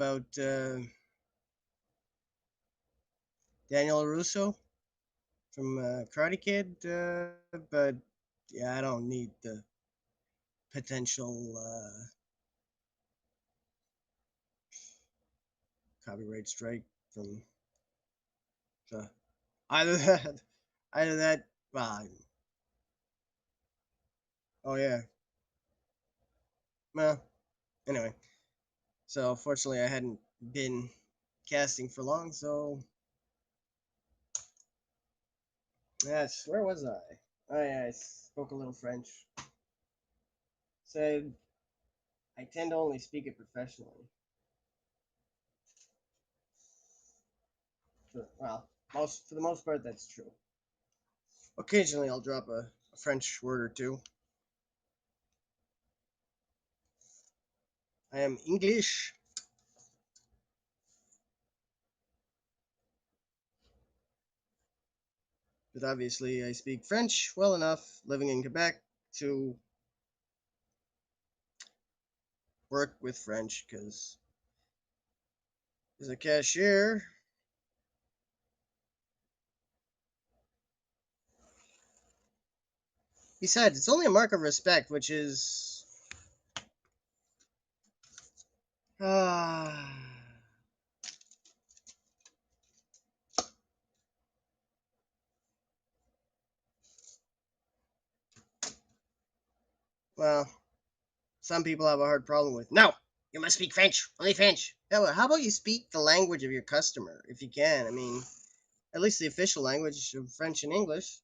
about Daniel Russo from Karate Kid, but yeah, I don't need the potential copyright strike from either that, either that. Well, oh yeah. Well, anyway. So fortunately, I hadn't been casting for long. So yes, where was I? Oh yeah, I spoke a little French. Said I tend to only speak it professionally. Well, for the most part, that's true. Occasionally, I'll drop a French word or two. I am English. But obviously, I speak French well enough living in Quebec to work with French because as a cashier, besides, it's only a mark of respect, which is. Ah. Well, some people have a hard problem with. No, you must speak French. Only French. Yeah, well, how about you speak the language of your customer if you can? I mean, at least the official language of French and English.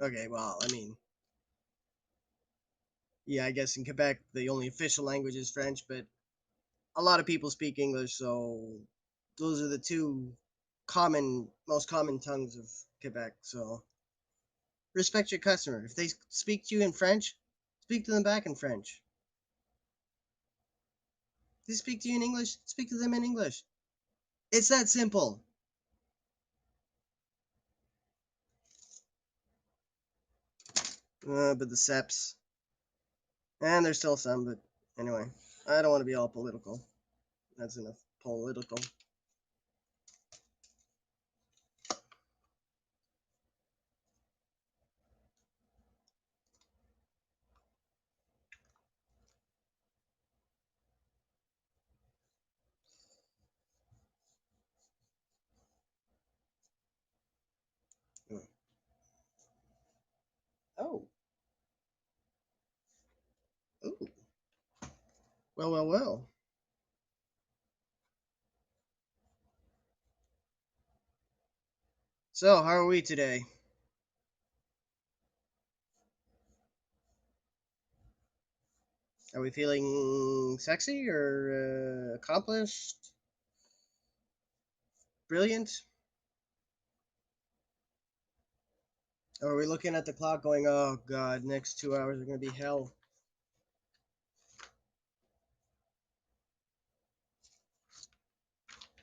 Okay, well, I mean, yeah, I guess in Quebec the only official language is French, but a lot of people speak English, so those are the two most common tongues of Quebec. So respect your customer. If they speak to you in French, speak to them back in French. If they speak to you in English, speak to them in English. It's that simple. But the SEPs, and there's still some, but anyway, I don't want to be all political. That's enough political. Oh, ooh, well, well, well. So, how are we today? Are we feeling sexy or accomplished? Brilliant? Or are we looking at the clock going, oh god, next 2 hours are going to be hell?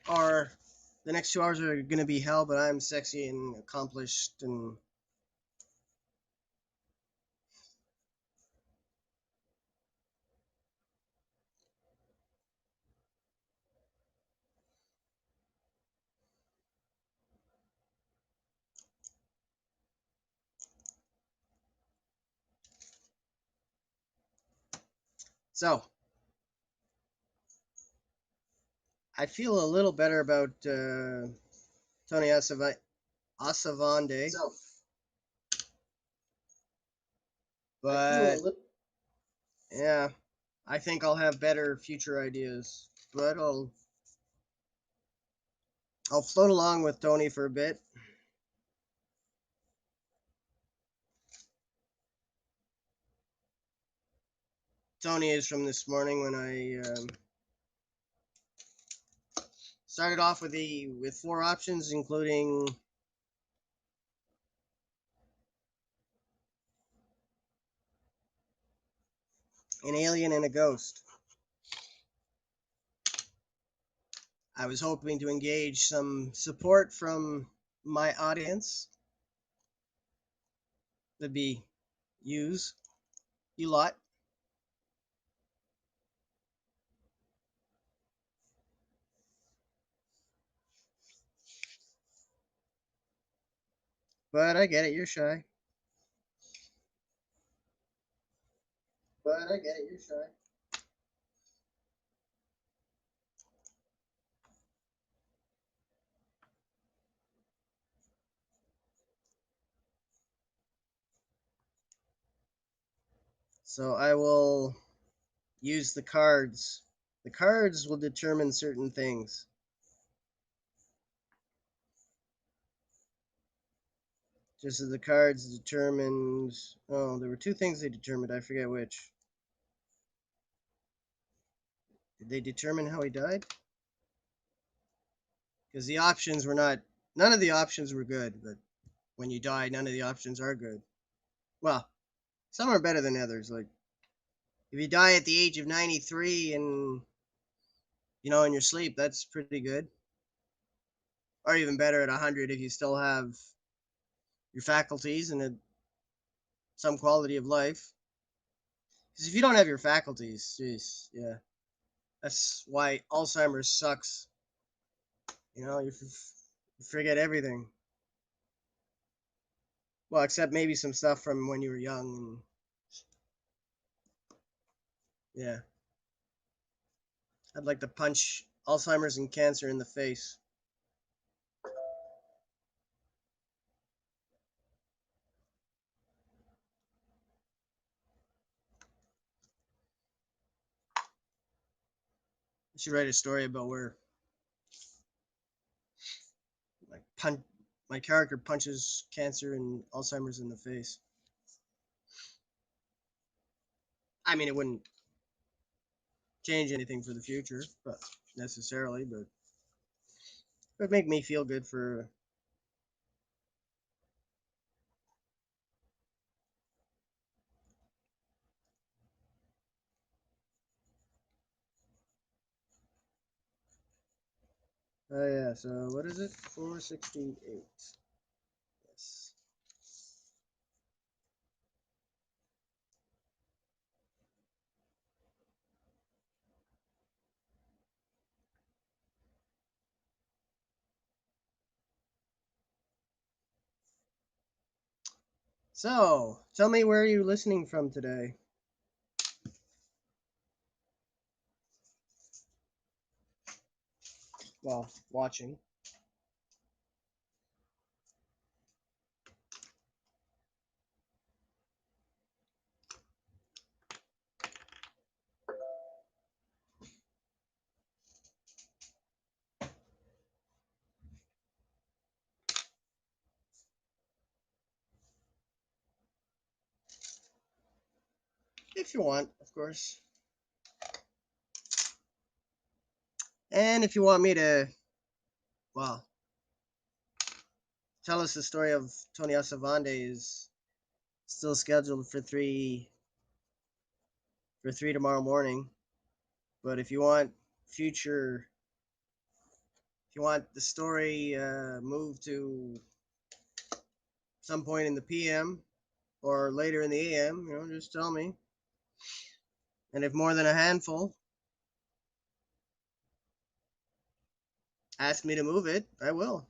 Or the next 2 hours are going to be hell, but I'm sexy and accomplished and. So, I feel a little better about Tony Asavande, So but yeah, I think I'll have better future ideas. But I'll float along with Tony for a bit. Tony is from this morning when I started off with 4 options, including an alien and a ghost. I was hoping to engage some support from my audience. That'd be you lot. But I get it, you're shy. But I get it, you're shy. So I will use the cards. The cards will determine certain things. Just as the cards determined. Oh, there were two things they determined. I forget which. Did they determine how he died? Because the options were not. None of the options were good, but when you die, none of the options are good. Well, some are better than others. Like, if you die at the age of 93 and, in your sleep, that's pretty good. Or even better at 100 if you still have your faculties and some quality of life. Because if you don't have your faculties, jeez, yeah, that's why Alzheimer's sucks. You forget everything. Well, except maybe some stuff from when you were young. And yeah, I'd like to punch Alzheimer's and cancer in the face. I should write a story about where my pun my character punches cancer and Alzheimer's in the face. I mean, it wouldn't change anything for the future, but necessarily, but it would make me feel good for. Oh yeah, so what is it? 468. Yes. So, tell me where are you listening from today? Well, watching. If you want, of course. And if you want me to, well, tell us the story of Tony Savande is still scheduled for three tomorrow morning. But future, if you want the story moved to some point in the PM or later in the AM, just tell me. And if more than a handful ask me to move it, I will.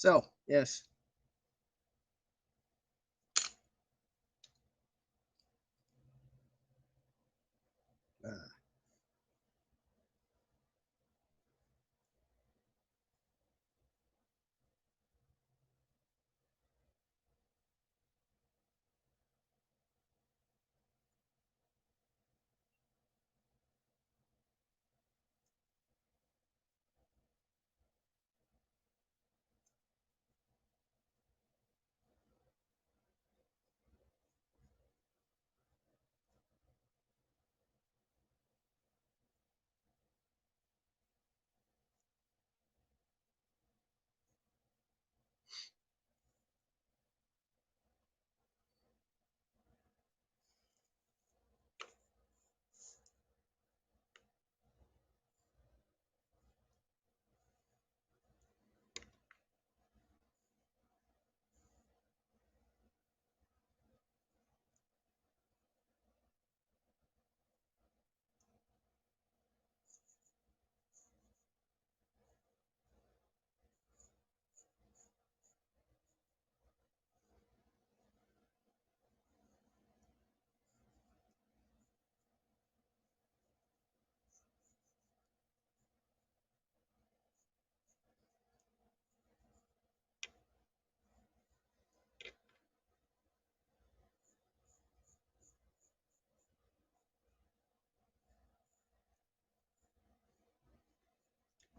So, yes. Uh,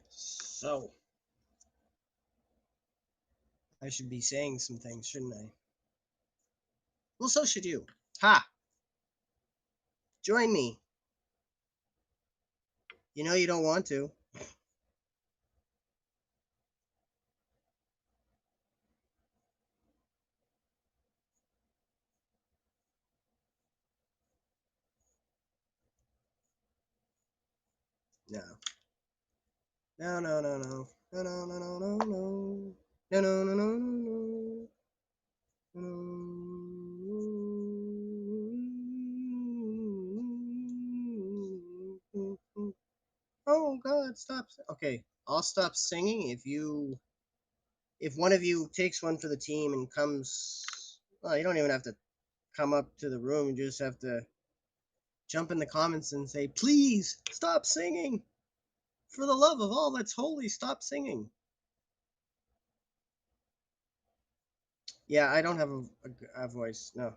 so, I should be saying some things, shouldn't I? Well, so should you. Ha! Join me. You know you don't want to. No. No, no, no, no. No, no, no, no, no, no. No, no, no, no, no, no. Oh God, stop. Okay, I'll stop singing if one of you takes one for the team and comes. Well, you don't even have to come up to the room. You just have to jump in the comments and say, "Please stop singing. For the love of all that's holy, stop singing." Yeah, I don't have a voice. No,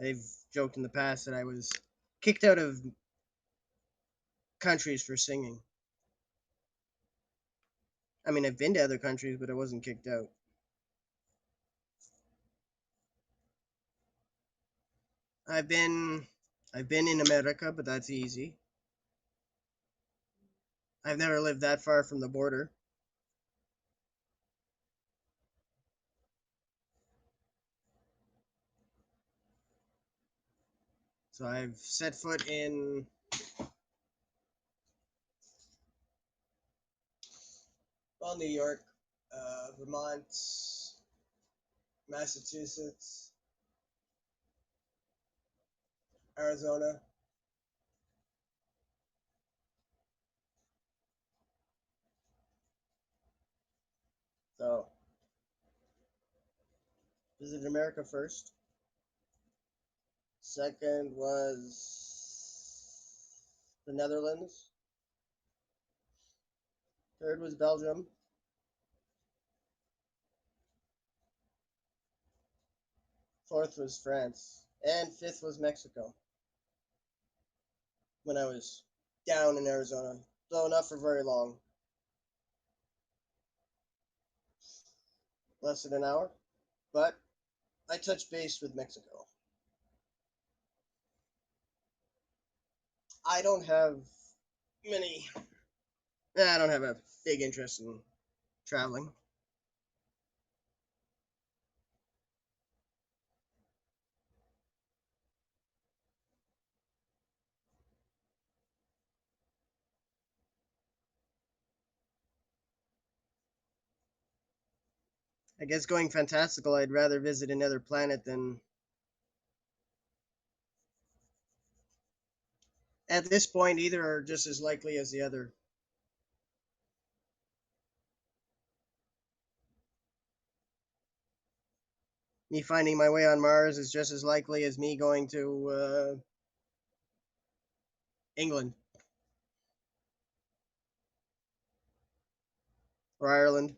I've joked in the past that I was kicked out of countries for singing. I mean, I've been to other countries, but I wasn't kicked out. I've been I've been in America, but that's easy. I've never lived that far from the border. So I've set foot in well, New York, Vermont, Massachusetts, Arizona. So visited America first. Second was the Netherlands. Third was Belgium. Fourth was France. And fifth was Mexico when I was down in Arizona. Though not for very long. Less than an hour. But I touched base with Mexico. I don't have many. I don't have a big interest in traveling. I guess going fantastical, I'd rather visit another planet than. At this point, either are just as likely as the other. Me finding my way on Mars is just as likely as me going to England or Ireland.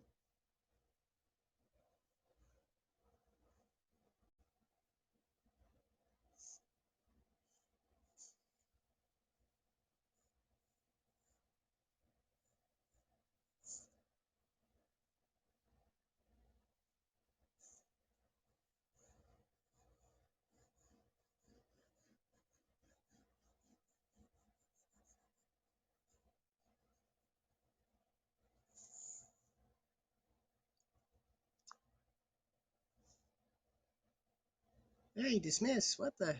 Hey, dismiss. What the?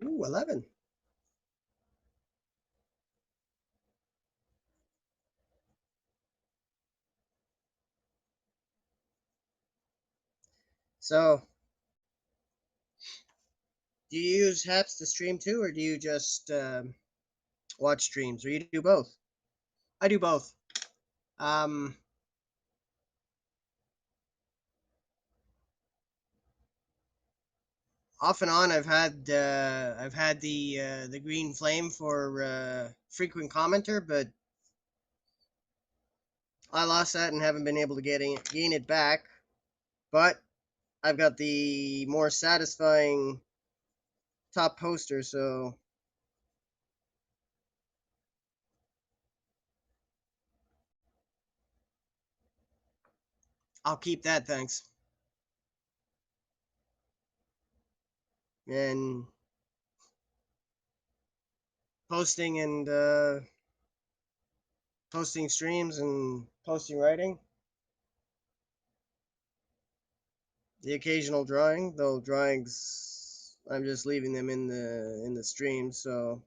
Ooh, 11. So, do you use apps to stream too, or do you just watch streams, or you do both? I do both. Um, Off and on, I've had the green flame for frequent commenter, but I lost that and haven't been able to gain it back. But I've got the more satisfying top poster, so I'll keep that. Thanks. And posting and posting streams and posting writing. The occasional drawing, though drawings I'm just leaving them in the stream, so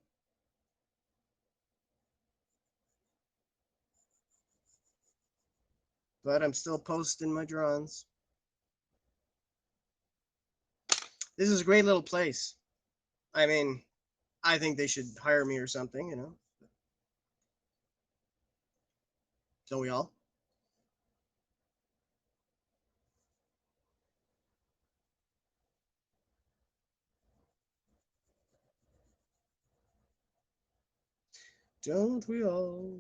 but I'm still posting my drawings. This is a great little place. I mean, I think they should hire me or something, you know. Don't we all? Don't we all?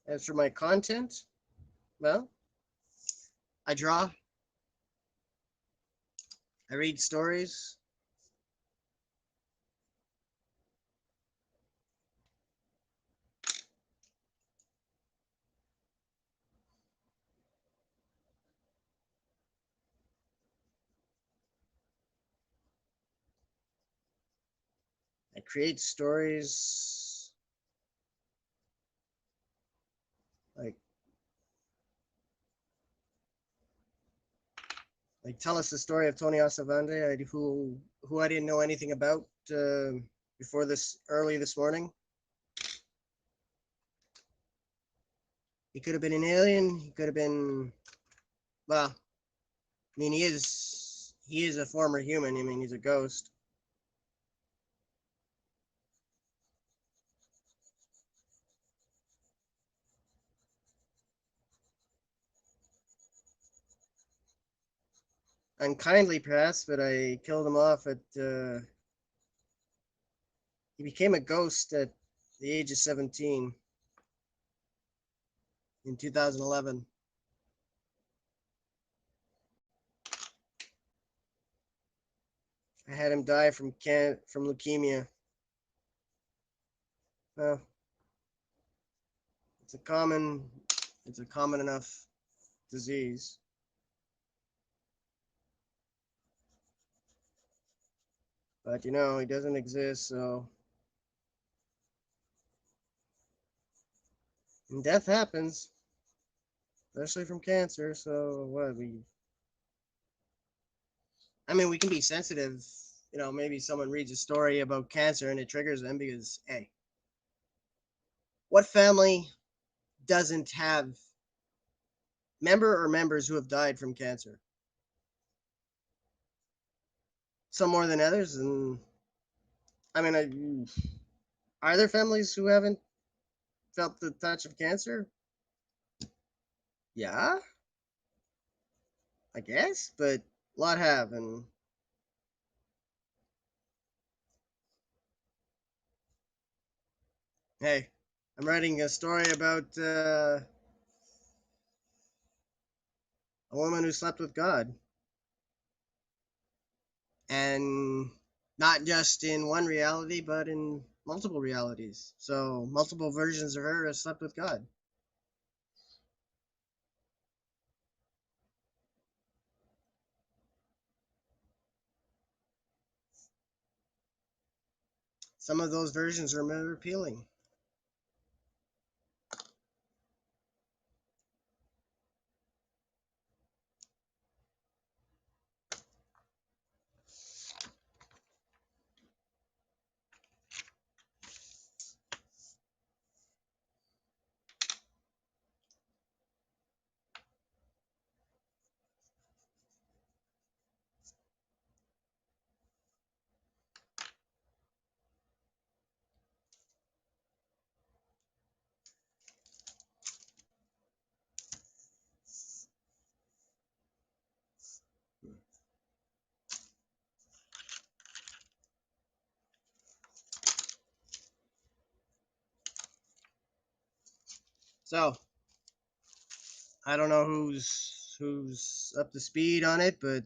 As for my content, well, I draw, I read stories, I create stories like Like, tell us the story of Tony Osavande, who I didn't know anything about before this early this morning. He could have been an alien. He could have been, well, I mean, he is a former human. I mean, he's a ghost. Unkindly, perhaps, but I killed him off at. He became a ghost at the age of 17 in 2011. I had him die from leukemia. Well, it's a common it's a common enough disease. But he doesn't exist, so and death happens, especially from cancer. So what we I mean, we can be sensitive. Maybe someone reads a story about cancer and it triggers them because, hey, what family doesn't have members who have died from cancer? Some more than others, and I mean, are there families who haven't felt the touch of cancer? Yeah, I guess, but a lot have, and hey, I'm writing a story about a woman who slept with God, and not just in one reality, but in multiple realities. So multiple versions of her have slept with God. Some of those versions are more appealing. So I don't know who's up to speed on it, but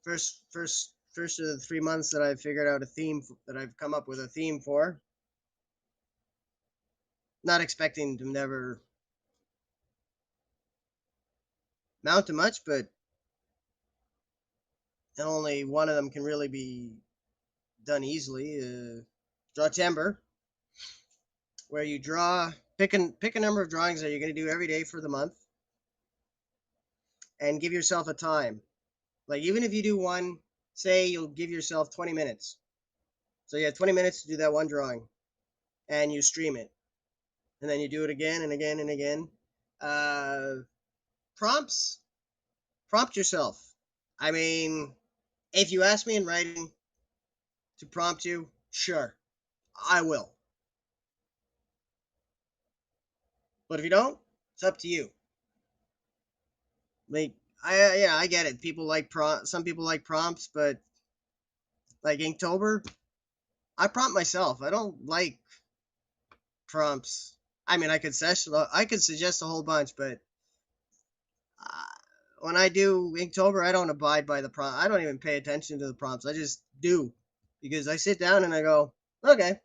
first of the 3 months that I've figured out a theme that I've come up with a theme for. Not expecting to never mount to much, but only one of them can really be done easily. Draw timber, where you pick a number of drawings that you're going to do every day for the month, and give yourself a time. Like, even if you do one, say you'll give yourself 20 minutes. So you have 20 minutes to do that one drawing, and you stream it, and then you do it again and again and again. Uh, prompts, prompt yourself. I mean, if you ask me in writing to prompt you, sure, I will. But if you don't, it's up to you. Like, I get it. Some people like prompts, but like Inktober, I prompt myself. I don't like prompts. I mean, I could suggest a whole bunch, but uh, when I do Inktober, I don't abide by the prompt. I don't even pay attention to the prompts. I just do because I sit down and I go, okay.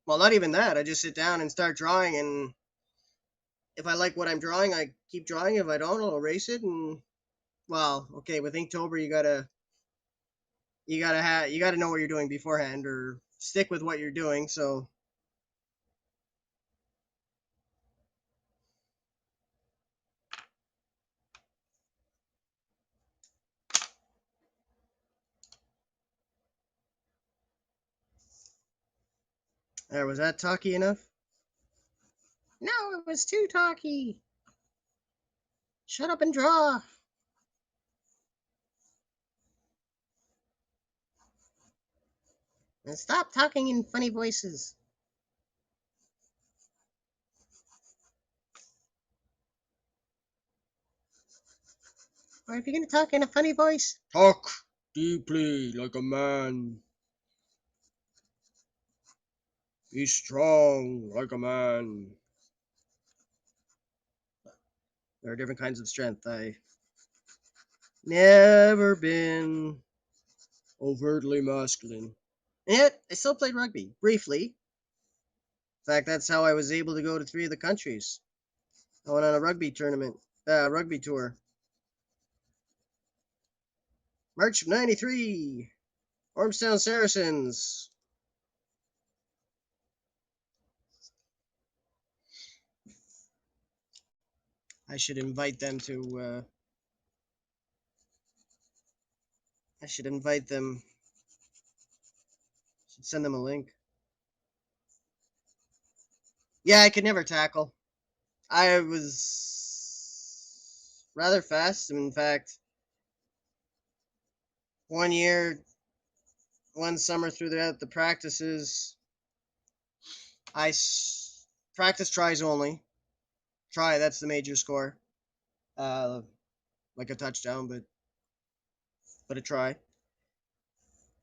Well, not even that. I just sit down and start drawing, and if I like what I'm drawing, I keep drawing. If I don't, I'll erase it. And well, okay, with Inktober, you gotta know what you're doing beforehand, or stick with what you're doing. So There, was that talky enough? No, it was too talky. Shut up and draw. And stop talking in funny voices. Or if you're going to talk in a funny voice, talk deeply like a man. Be strong like a man. There are different kinds of strength. I never been overtly masculine. And yet, I still played rugby, briefly. In fact, that's how I was able to go to 3 of the countries. I went on a rugby tournament, rugby tour. March of '93, Ormstown Saracens. I should invite them to, I should invite them, should send them a link. Yeah, I could never tackle. I was rather fast. In fact, one year, one summer throughout the practices, practice tries only. Try, that's the major score. Uh, like a touchdown, but a try.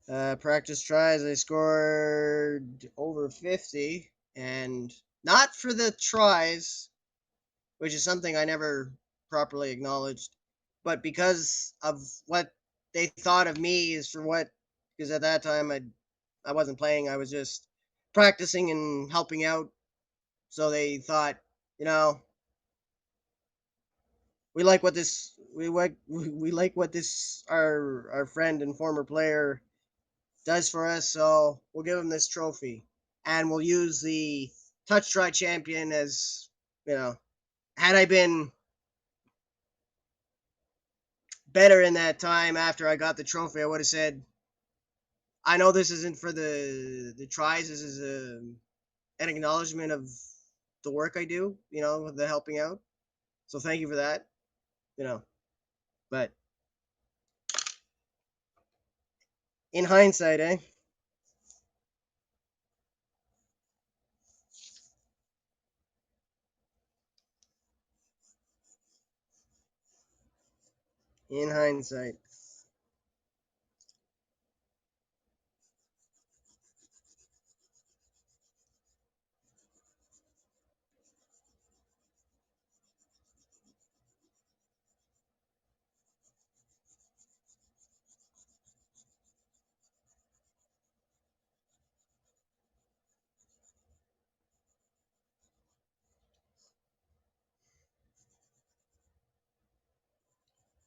Practice tries, I scored over 50, and not for the tries, which is something I never properly acknowledged, but because of what they thought of me is for what, because at that time I wasn't playing, I was just practicing and helping out. So they thought, you know, we like what this our friend and former player does for us, so we'll give him this trophy, and we'll use the touch try champion as, you know, had I been better in that time after I got the trophy, I would have said, I know this isn't for the tries. This is an acknowledgement of the work I do. You know, the helping out. So thank you for that. You know, but in hindsight, eh? In hindsight,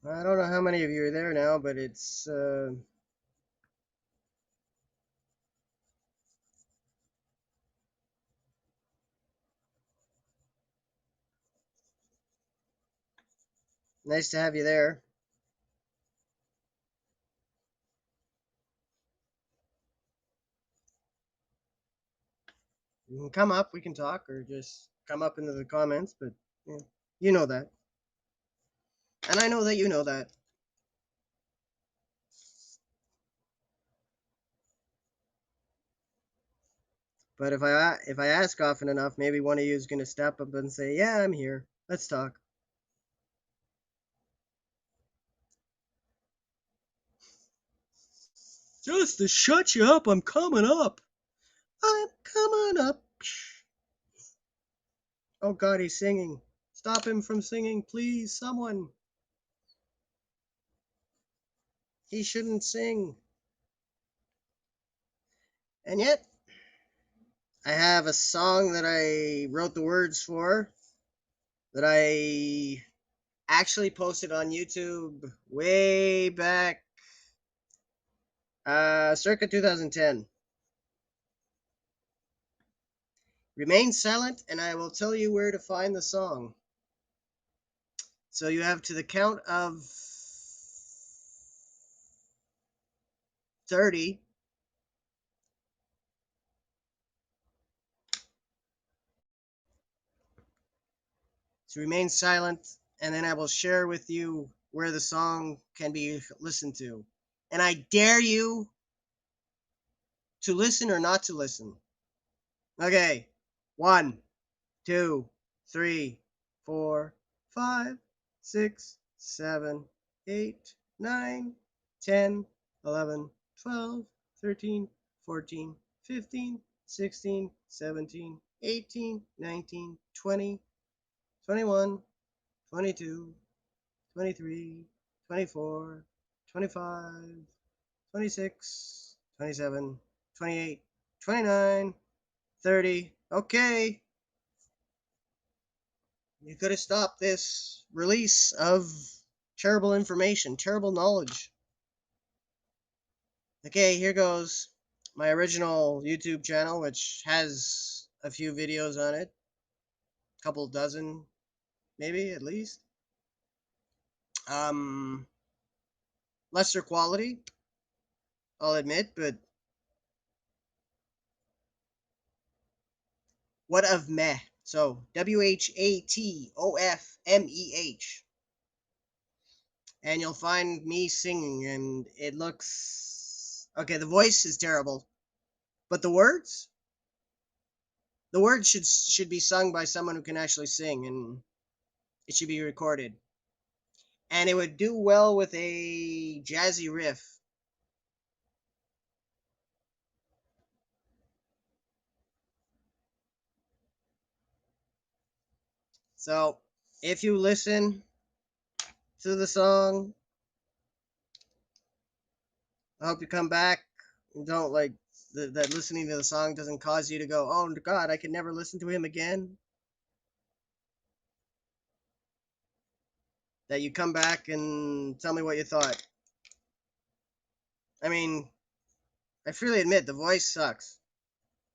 I don't know how many of you are there now, but it's nice to have you there. You can come up, we can talk, or just come up into the comments. But yeah, you know that, and I know that you know that. But if I ask often enough, maybe one of you is gonna step up and say, "Yeah, I'm here. Let's talk." Just to shut you up, I'm coming up. I'm coming up. Oh God, he's singing. Stop him from singing, please, someone. He shouldn't sing. And yet, I have a song that I wrote the words for that I actually posted on YouTube way back, circa 2010. Remain silent, and I will tell you where to find the song. So you have to the count of 30 to remain silent, and then I will share with you where the song can be listened to. And I dare you to listen or not to listen. Okay. 1, 2, 3, 4, 5, 6, 7, 8, 9, 10, 11, 12, 13, 14, 15, 16, 17, 18, 19, 20, 21, 22, 23, 24, 25, 26, 27, 28, 29, 30. Okay. You could have stopped this release of terrible information, terrible knowledge. Okay, here goes my original YouTube channel, which has a few videos on it, a couple dozen, maybe at least. Um, Lesser quality, I'll admit, but what of meh? So WHATOFMEH, and you'll find me singing, and it looks okay. The voice is terrible, but the words should be sung by someone who can actually sing, and it should be recorded, and it would do well with a jazzy riff. So if you listen to the song, I hope you come back and don't like that listening to the song doesn't cause you to go, oh God, I can never listen to him again. That you come back and tell me what you thought. I mean, I freely admit the voice sucks.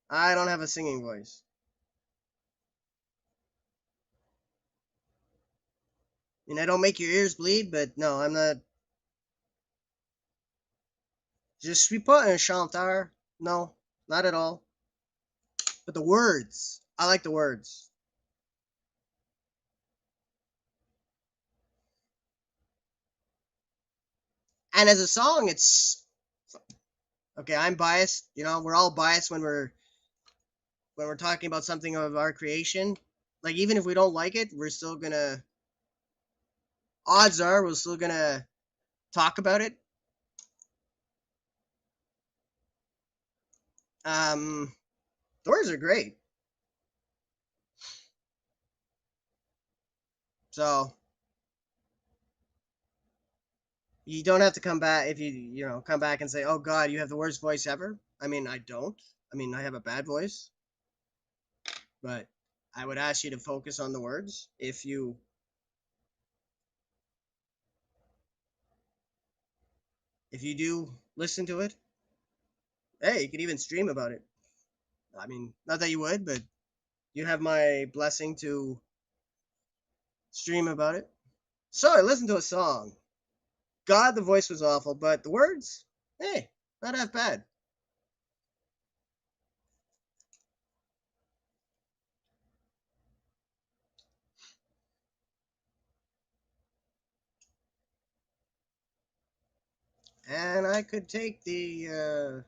I don't have a singing voice. And I don't make your ears bleed, but no, I'm not. Je suis pas un chanteur. No, not at all. But the words, I like the words. And as a song, it's okay. I'm biased. You know, we're all biased when we're talking about something of our creation. Like even if we don't like it, we're still gonna. Odds are we're still gonna talk about it. Um, the words are great. So you don't have to come back if you know come back and say, "Oh God, you have the worst voice ever." I mean, I don't. I mean, I have a bad voice, but I would ask you to focus on the words. If you do listen to it, hey, you could even stream about it. I mean, not that you would, but you have my blessing to stream about it. So I listened to a song. God, the voice was awful, but the words, hey, not half bad. And I could take the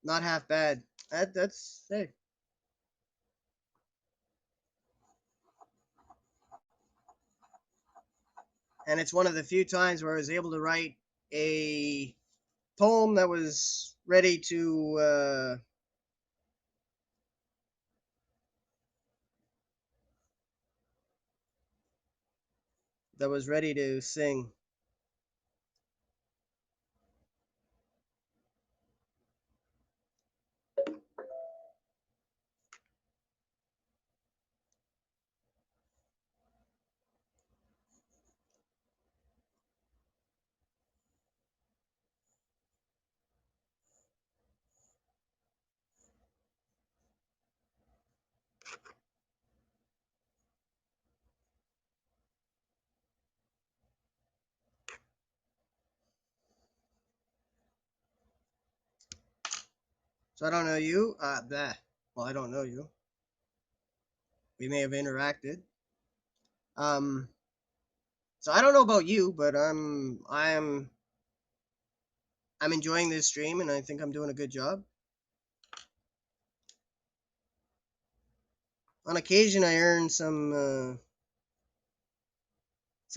not half bad. That's hey. And it's one of the few times where I was able to write a poem that was ready to sing. So I don't know you. Well, I don't know you. We may have interacted. Um, so I don't know about you, but I'm enjoying this stream, and I think I'm doing a good job. On occasion, I earn some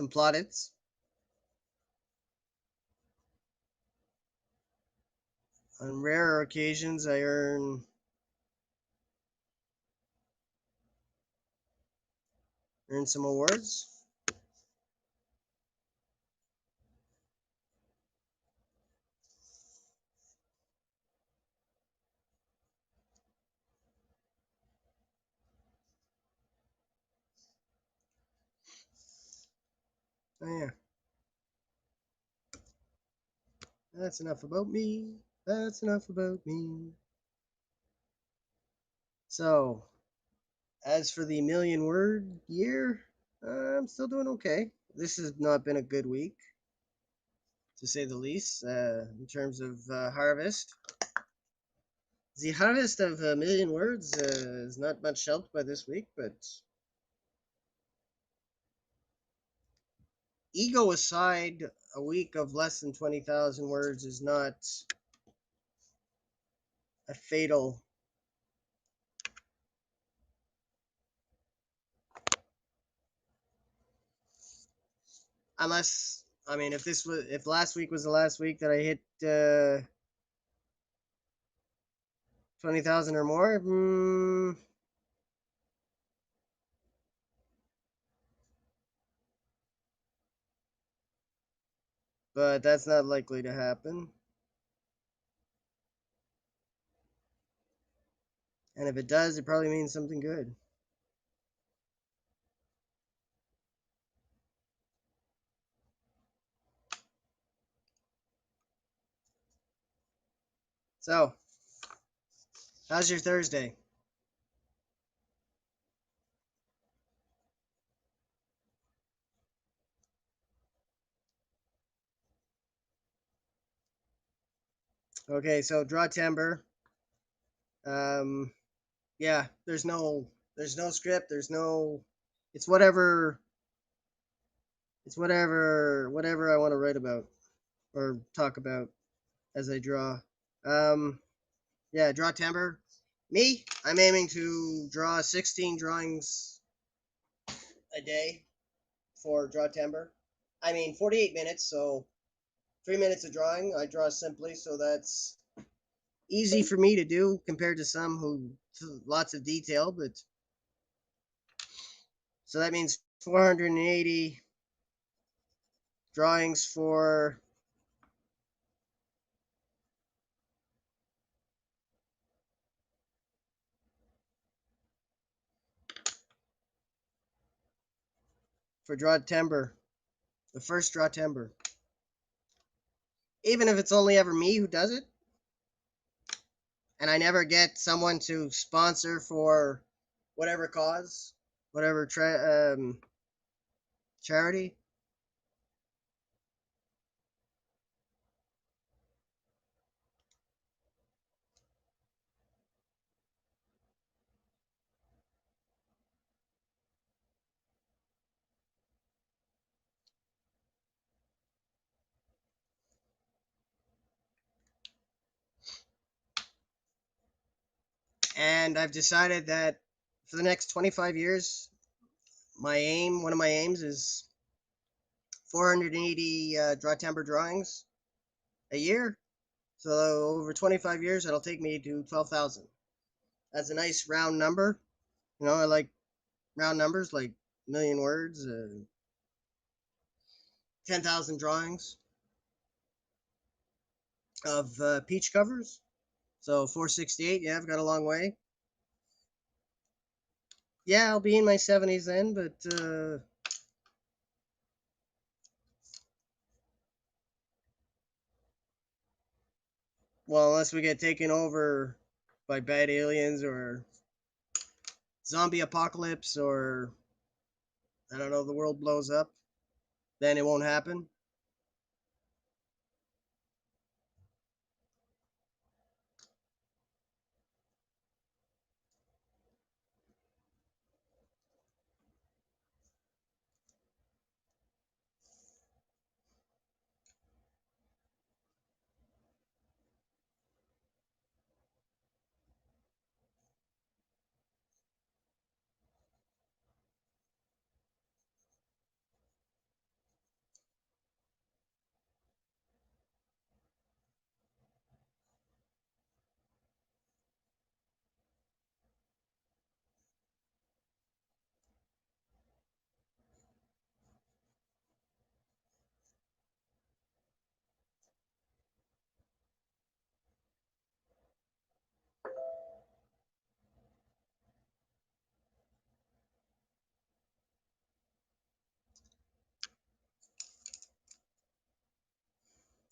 plaudits. On rarer occasions, I earn some awards. Oh yeah, that's enough about me. That's enough about me. So, as for the million word year, I'm still doing okay. This has not been a good week, to say the least, in terms of harvest. The harvest of a million words is not much helped by this week, but ego aside, a week of less than 20,000 words is not a fatal. Unless, I mean, if last week was the last week that I hit 20,000 or more, but that's not likely to happen. And if it does, it probably means something good. So, how's your Thursday? Okay, so draw timber. Um, yeah, there's no script. There's no. It's whatever. It's whatever I want to write about or talk about as I draw. Um, yeah, draw timber. Me, I'm aiming to draw 16 drawings a day for draw timber. I mean, 48 minutes, so 3 minutes of drawing. I draw simply, so that's easy for me to do compared to some who lots of detail. But so that means 480 drawings for draw timber, the first draw timber. Even if it's only ever me who does it, and I never get someone to sponsor for whatever cause, whatever charity. And I've decided that for the next 25 years, one of my aims is 480 draw timber drawings a year. So over 25 years, that'll take me to 12,000. That's a nice round number. You know, I like round numbers like million words, 10,000 drawings of peach covers. So 468, yeah, I've got a long way. Yeah, I'll be in my 70s then, but well, unless we get taken over by bad aliens or zombie apocalypse or I don't know, the world blows up, then it won't happen.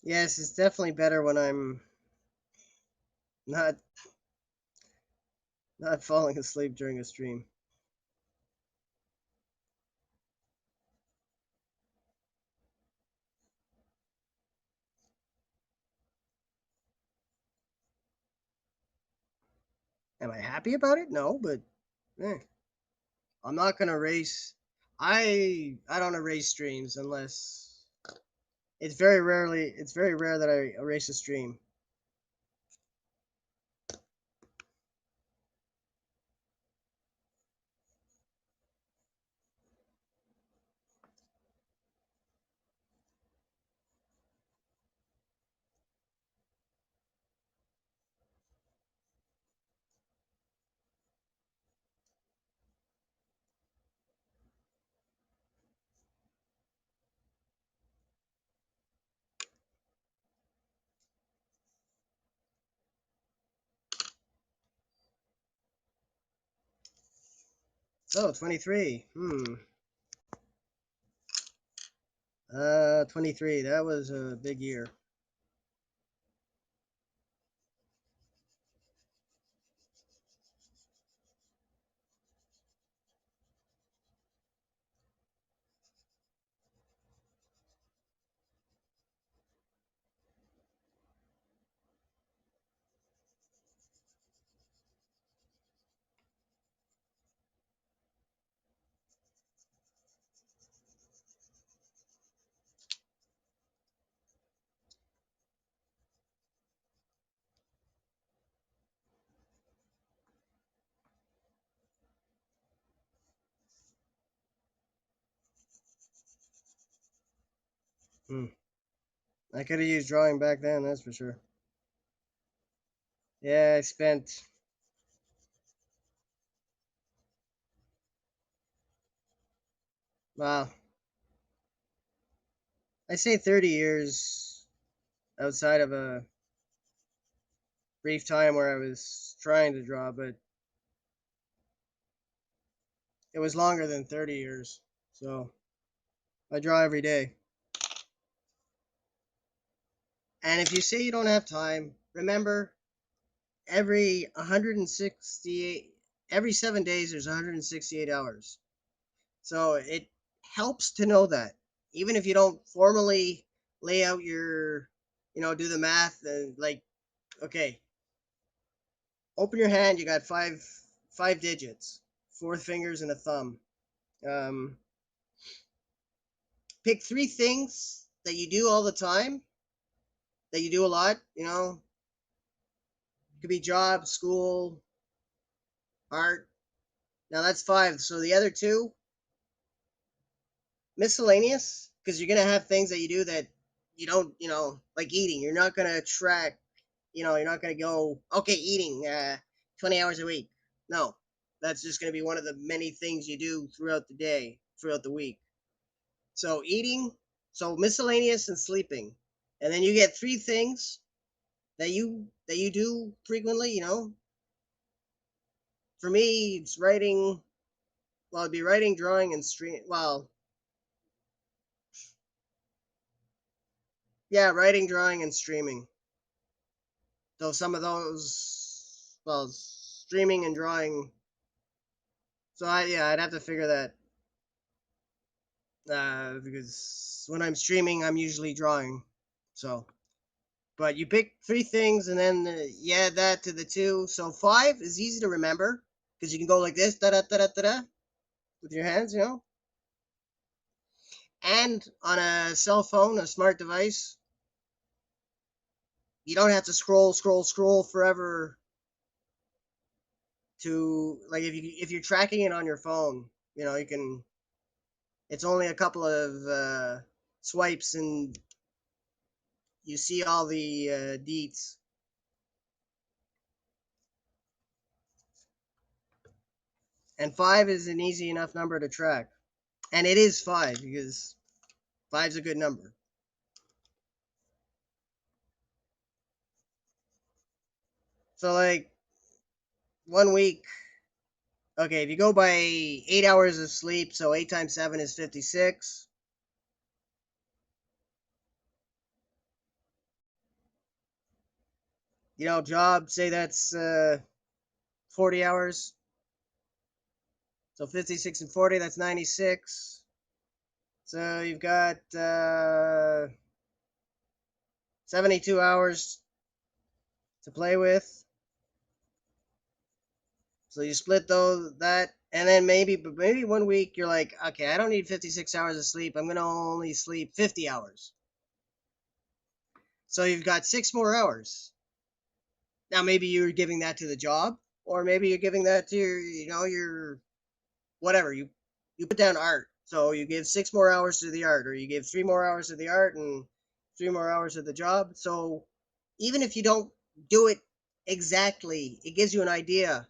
Yes, it's definitely better when I'm not not falling asleep during a stream. Am I happy about it? No, but eh, I'm not gonna race. I don't erase streams unless it's very rare that I erase a stream. So 23. 23. That was a big year. Hmm. I could have used drawing back then, that's for sure. Yeah, I spent wow. I say 30 years outside of a brief time where I was trying to draw, but it was longer than 30 years. So I draw every day. And if you say you don't have time, remember every 168 every 7 days there's 168 hours. So it helps to know that. Even if you don't formally lay out your, do the math and like, okay, open your hand, you got five digits, four fingers and a thumb. Um, Pick three things that you do all the time, that you do a lot, it could be job, school, art. Now that's five. So the other two, miscellaneous, because you're gonna have things that you do that you don't, like eating. You're not gonna track, you're not gonna go, okay, eating 20 hours a week. No, that's just gonna be one of the many things you do throughout the day, throughout the week. So eating, so miscellaneous and sleeping, and then you get three things that you do frequently. For me, it's writing. Well, it'd be writing, drawing, and stream. Well, yeah, writing, drawing, and streaming. Though some of those, well, streaming and drawing. So I'd have to figure that because when I'm streaming, I'm usually drawing. So, but you pick three things and then you add that to the two. So five is easy to remember because you can go like this, da da da da da da, with your hands. And on a cell phone, a smart device, you don't have to scroll forever to like if you're tracking it on your phone, you can. It's only a couple of swipes and you see all the deets. And five is an easy enough number to track, and it is five because five's a good number. So like 1 week, okay, if you go by 8 hours of sleep, so 8 times 7 is 56. job, say that's 40 hours. So 56 and 40, that's 96. So you've got 72 hours to play with. So you split that, and then maybe 1 week you're like, okay, I don't need 56 hours of sleep. I'm gonna only sleep 50 hours. So you've got 6 more hours. Now maybe you're giving that to the job, or maybe you're giving that to your whatever. You put down art. So you give 6 more hours to the art, or you give 3 more hours to the art and 3 more hours to the job. So even if you don't do it exactly, it gives you an idea.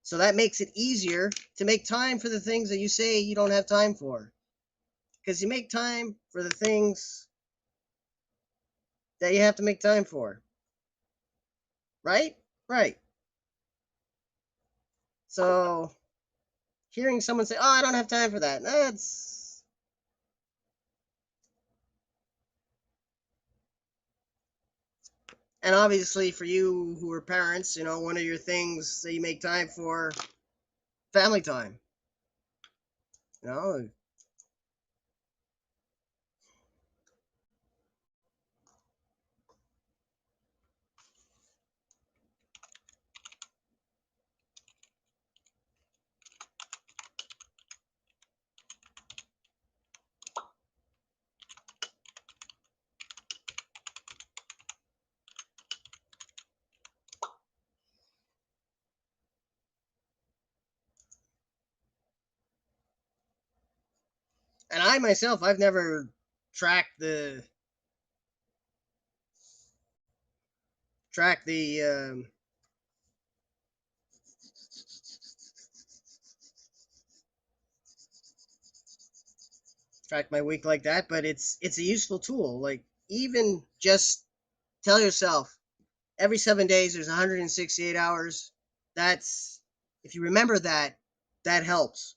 So that makes it easier to make time for the things that you say you don't have time for. Because you make time for the things that you have to make time for. Right? Right. So hearing someone say, "Oh, I don't have time for that," that's and obviously for you who are parents, one of your things that you make time for family time. You know, and I myself, I've never tracked the tracked the track my week like that, but it's a useful tool. Like even just tell yourself every 7 days there's 168 hours. That's if you remember that, that helps.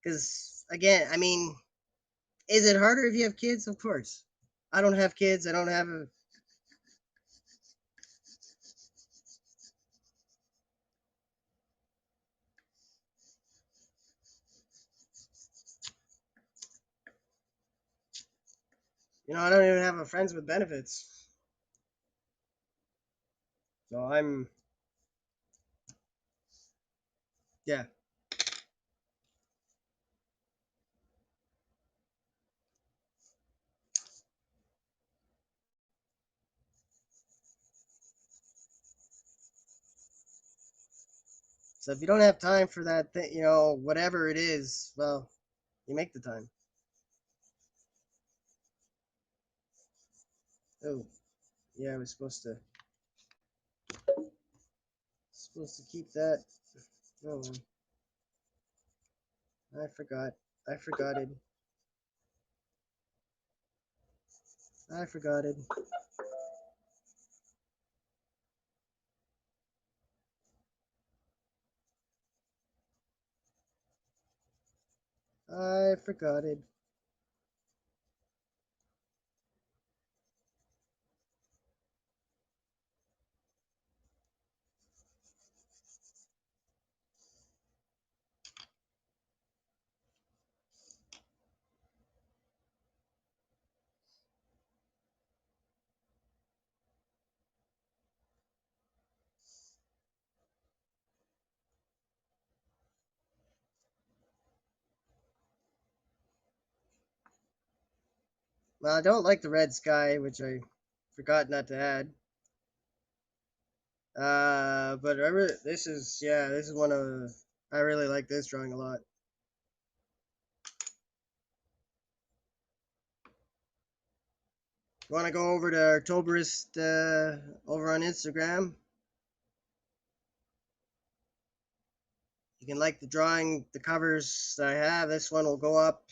Because again, I mean, is it harder if you have kids? Of course. I don't have kids. I don't have a. I don't even have a friends with benefits. So I'm. Yeah. So if you don't have time for that thing, whatever it is, well, you make the time. Oh, yeah, I was supposed to keep that. Oh, I forgot. I forgot it. I forgot it. I forgot it. Well, I don't like the red sky, which I forgot not to add. But this is one of I really like this drawing a lot. You want to go over to Artoberist over on Instagram? You can like the drawing, the covers that I have. This one will go up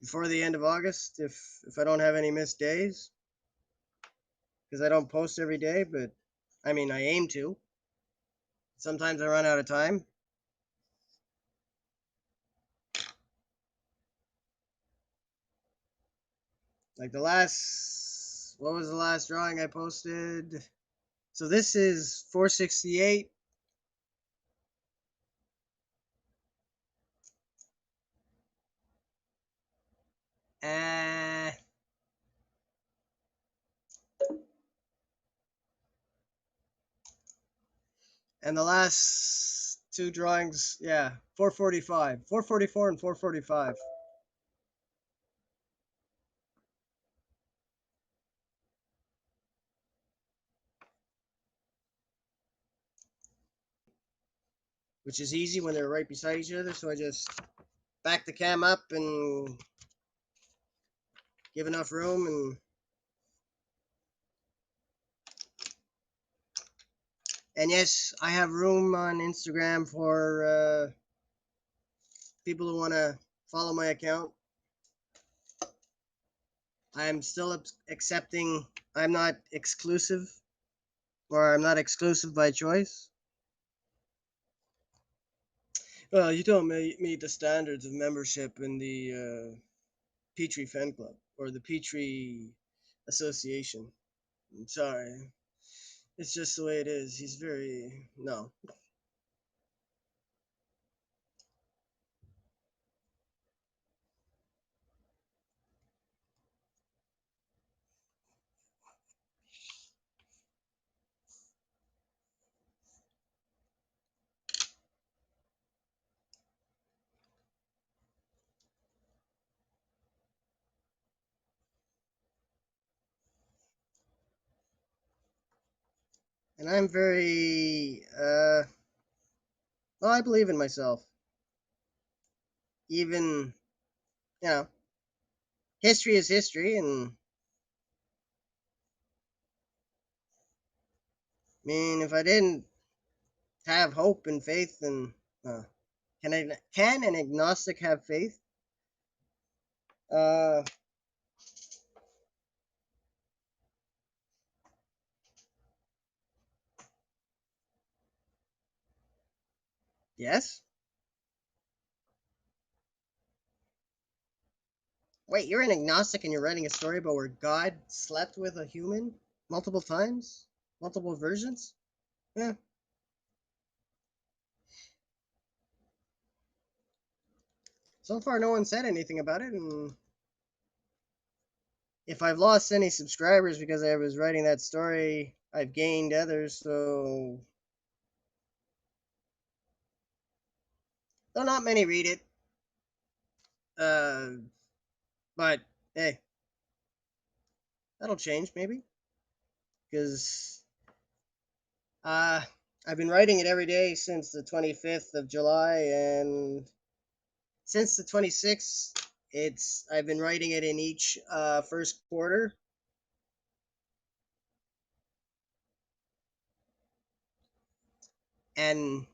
before the end of August if I don't have any missed days, because I don't post every day. But I mean, I aim to. Sometimes I run out of time. Like the last what was the last drawing I posted? So this is 468. Uh, and the last two drawings, yeah, 445, 444 and 445. Which is easy when they're right beside each other. So I just back the cam up and give enough room. And yes, I have room on Instagram for people who want to follow my account. I'm still accepting. I'm not exclusive, or I'm not exclusive by choice. Well, you don't meet the standards of membership in the Petrie Fan Club or the Petrie Association. I'm sorry. It's just the way it is. He's very. No. And I'm very. Well, I believe in myself. Even. You know, history is history. And I mean, if I didn't have hope and faith, then. Can an agnostic have faith? Uh, yes. Wait, you're an agnostic and you're writing a story about where God slept with a human multiple times, multiple versions? Yeah. So far, no one said anything about it, and if I've lost any subscribers because I was writing that story, I've gained others. So, though not many read it, uh, but hey, that'll change maybe because uh, I've been writing it every day since the 25th of July, and since the 26th, I've been writing it in each first quarter, and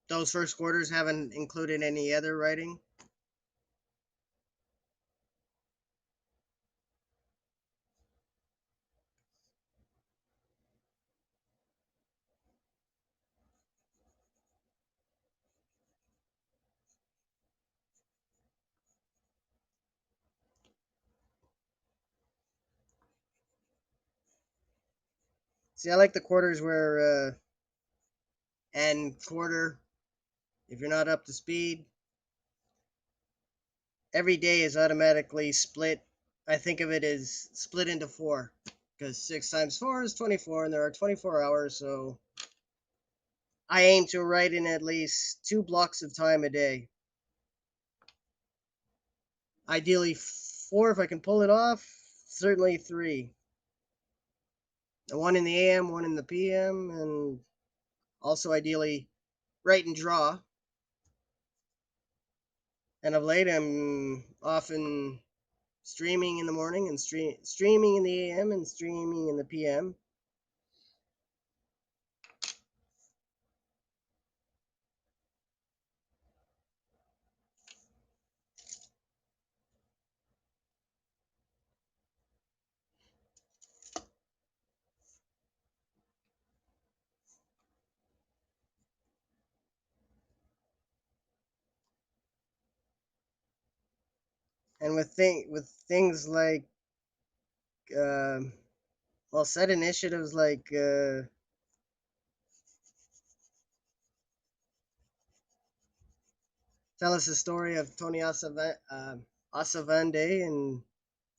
those first quarters haven't included any other writing. See, I like the quarters where and quarter, if you're not up to speed, every day is automatically split. I think of it as split into four because 6 times 4 is 24, and there are 24 hours. So I aim to write in at least 2 blocks of time a day. Ideally, 4 if I can pull it off, certainly 3. One in the AM, one in the PM, and also ideally write and draw. And of late, I'm often streaming in the morning and streaming in the AM and streaming in the PM. And with things like well, set initiatives like tell us the story of Tony Asavande and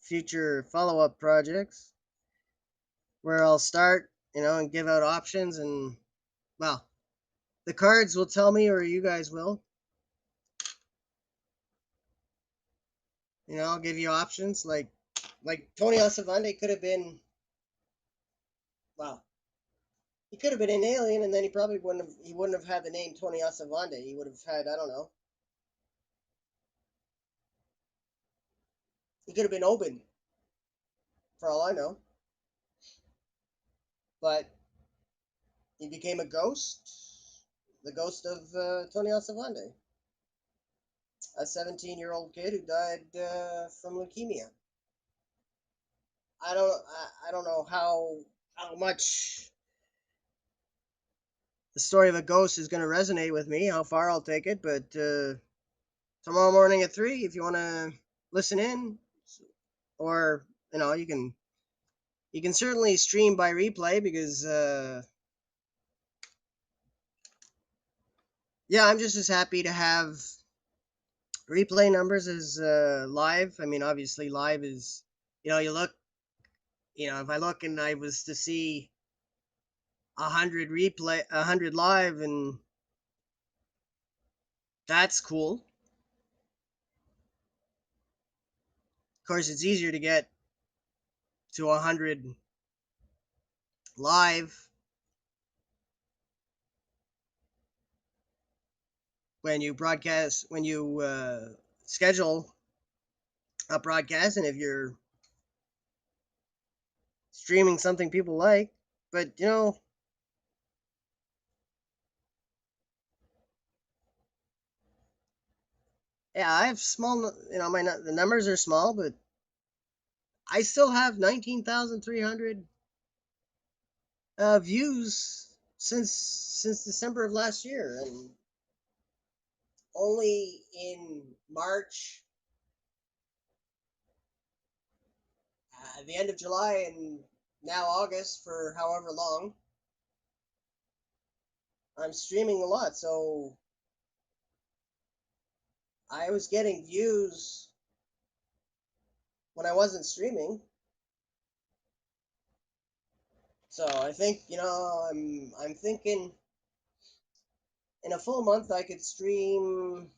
future follow-up projects, where I'll start, and give out options, and well, the cards will tell me, or you guys will. I'll give you options like Tony Asavande could have been, well, he could have been an alien, and then he wouldn't have had the name Tony Asavande. He would have had, I don't know. He could have been Obyn, for all I know. But he became a ghost, the ghost of Tony Asavande, a 17-year-old kid who died from leukemia. I don't know how much the story of a ghost is going to resonate with me, how far I'll take it, but tomorrow morning at 3, if you want to listen in, or you can certainly stream by replay, because yeah, I'm just as happy to have replay numbers as live. I mean, obviously live is, you look, if I look and I was to see 100 live, and that's cool. Of course, it's easier to get to 100 live when you schedule a broadcast, and if you're streaming something people like. But yeah, I have small. The numbers are small, but I still have 19,300 views since December of last year, and only in March, the end of July, and now August, for however long, I'm streaming a lot. So I was getting views when I wasn't streaming. So I think, I'm thinking in a full month I could stream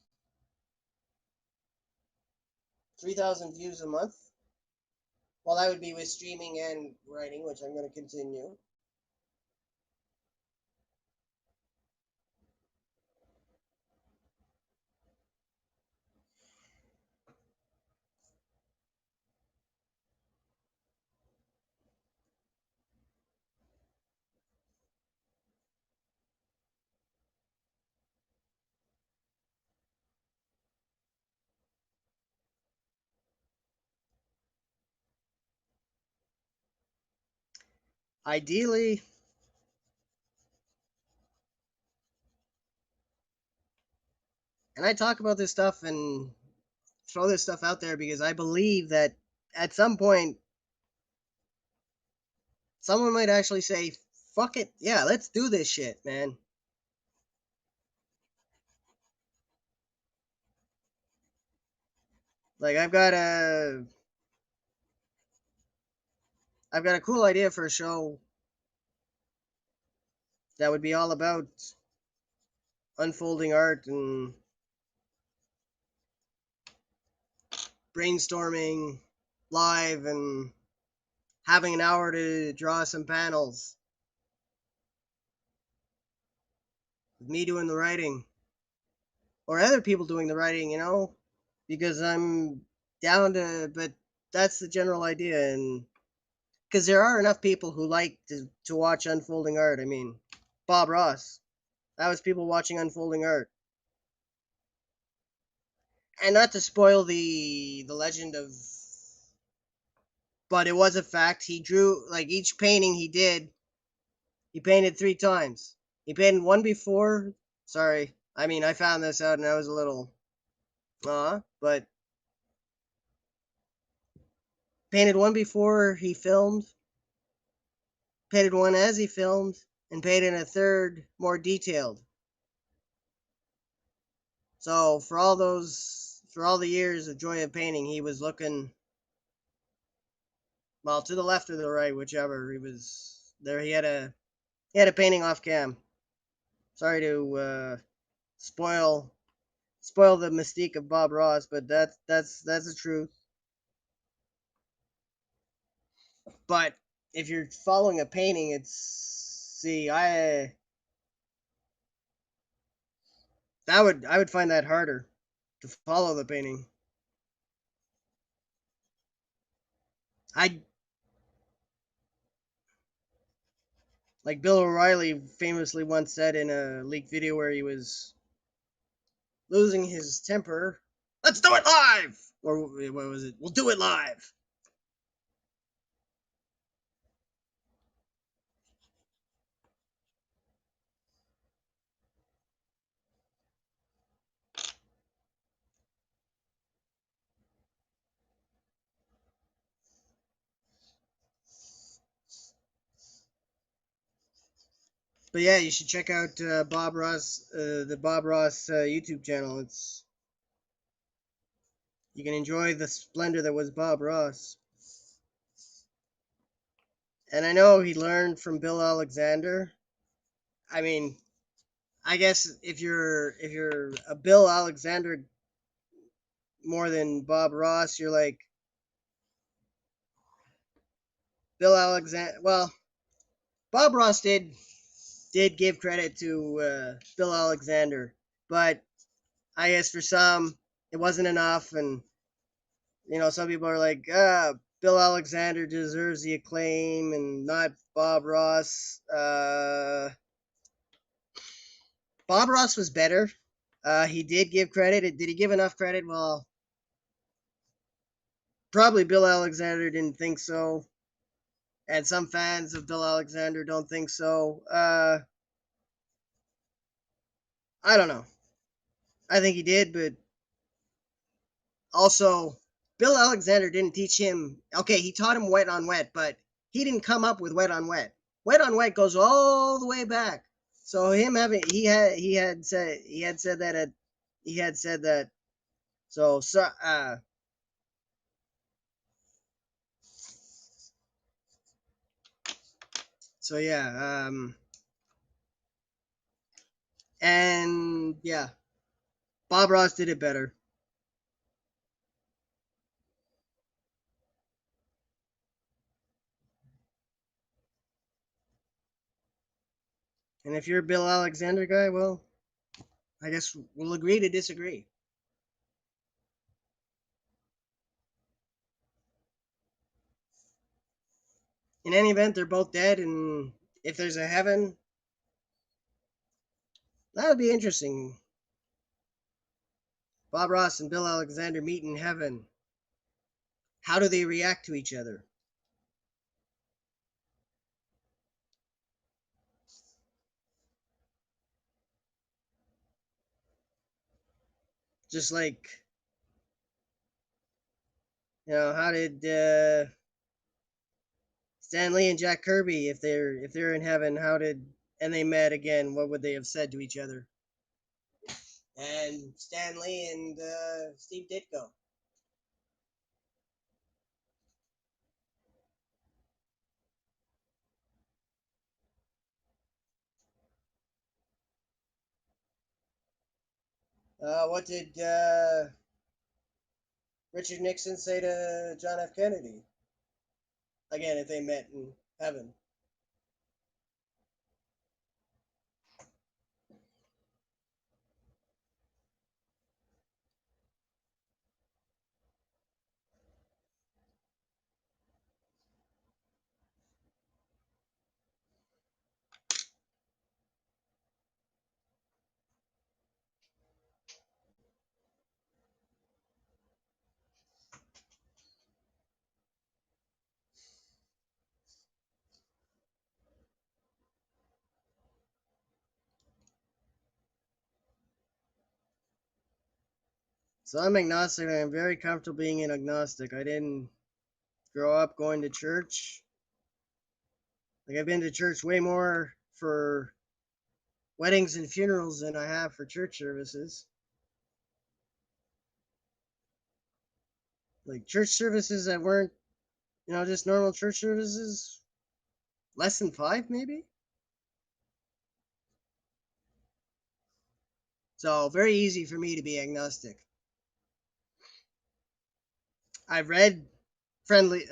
3,000 views a month. Well, that would be with streaming and writing, which I'm going to continue. Ideally, and I talk about this stuff and throw this stuff out there because I believe that at some point someone might actually say, "Fuck it, yeah, let's do this shit, man." Like I've got a cool idea for a show that would be all about unfolding art and brainstorming live and having an hour to draw some panels with me doing the writing or other people doing the writing, because I'm down to, but that's the general idea. And because there are enough people who like to watch unfolding art. I mean, Bob Ross, that was people watching unfolding art. And not to spoil the legend of, but it was a fact. He drew, like, each painting he painted 3 times. He painted one before. Sorry, I mean, I found this out and I was a little, but Painted one before he filmed, painted one as he filmed, and painted a third more detailed. So for all the years of Joy of Painting, he was looking, well, to the left or the right, whichever. He was there. He had a painting off cam. Sorry to spoil spoil the mystique of Bob Ross, but that's the truth. But if you're following a painting, I would find that harder to follow the painting. I Like Bill O'Reilly famously once said in a leaked video where he was losing his temper. Let's do it live, or what was it? We'll do it live. But yeah, you should check out the Bob Ross YouTube channel. It's You can enjoy the splendor that was Bob Ross. And I know he learned from Bill Alexander. I mean, I guess if you're a Bill Alexander more than Bob Ross, you're like Bill Alexander. Well, Bob Ross did give credit to Bill Alexander, but I guess for some it wasn't enough, and some people are like, Bill Alexander deserves the acclaim and not Bob Ross. Bob Ross was better. He did give credit. Did he give enough credit? Well, probably Bill Alexander didn't think so, and some fans of Bill Alexander don't think so. I don't know. I think he did, but also Bill Alexander didn't teach him. Okay, he taught him wet on wet, but he didn't come up with wet on wet. Wet on wet goes all the way back. So him having he had said that. So yeah, and yeah, Bob Ross did it better. And if you're a Bill Alexander guy, well, I guess we'll agree to disagree. In any event, they're both dead, and if there's a heaven, that would be interesting. Bob Ross and Bill Alexander meet in heaven. How do they react to each other? Just like, how did Stan Lee and Jack Kirby, if they're in heaven, and they met again, what would they have said to each other? And Stan Lee and Steve Ditko. What did Richard Nixon say to John F. Kennedy? Again, if they met in heaven. So I'm agnostic, and I'm very comfortable being an agnostic. I didn't grow up going to church. Like, I've been to church way more for weddings and funerals than I have for church services. Like, church services that weren't, just normal church services, less than 5 maybe. So very easy for me to be agnostic. I've read friendly,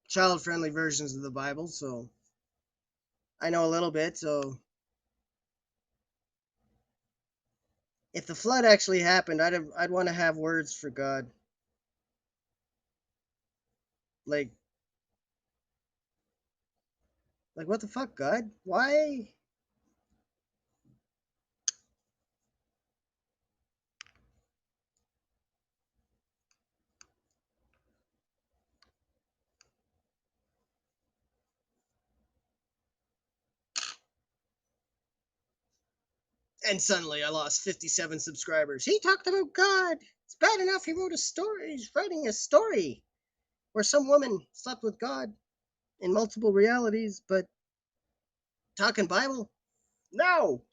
child-friendly versions of the Bible, so I know a little bit. So if the flood actually happened, I'd want to have words for God. Like what the fuck, God? Why? And suddenly I lost 57 subscribers. He talked about God. It's bad enough he wrote a story. He's writing a story where some woman slept with God in multiple realities, but talking Bible? No.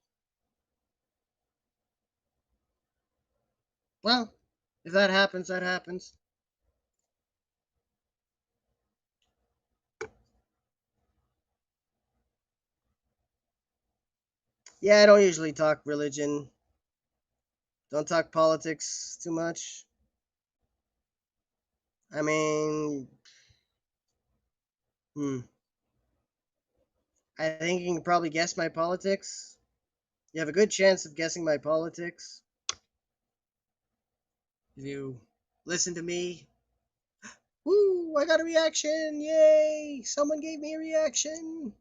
Well, if that happens, that happens. Yeah, I don't usually talk religion. Don't talk politics too much. I mean, hmm. I think you can probably guess my politics. You have a good chance of guessing my politics if you listen to me. Woo! I got a reaction! Yay! Someone gave me a reaction.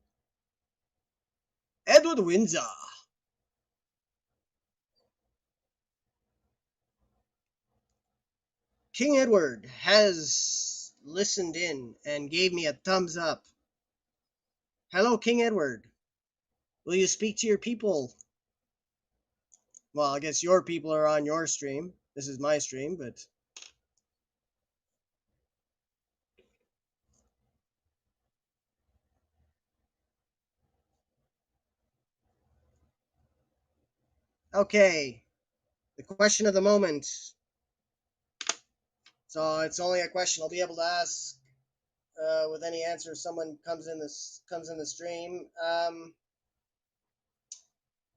Edward Windsor. King Edward has listened in and gave me a thumbs up. Hello, King Edward. Will you speak to your people? Well, I guess your people are on your stream. This is my stream, but okay. The question of the moment. So it's only a question I'll be able to ask with any answer if someone comes in the stream.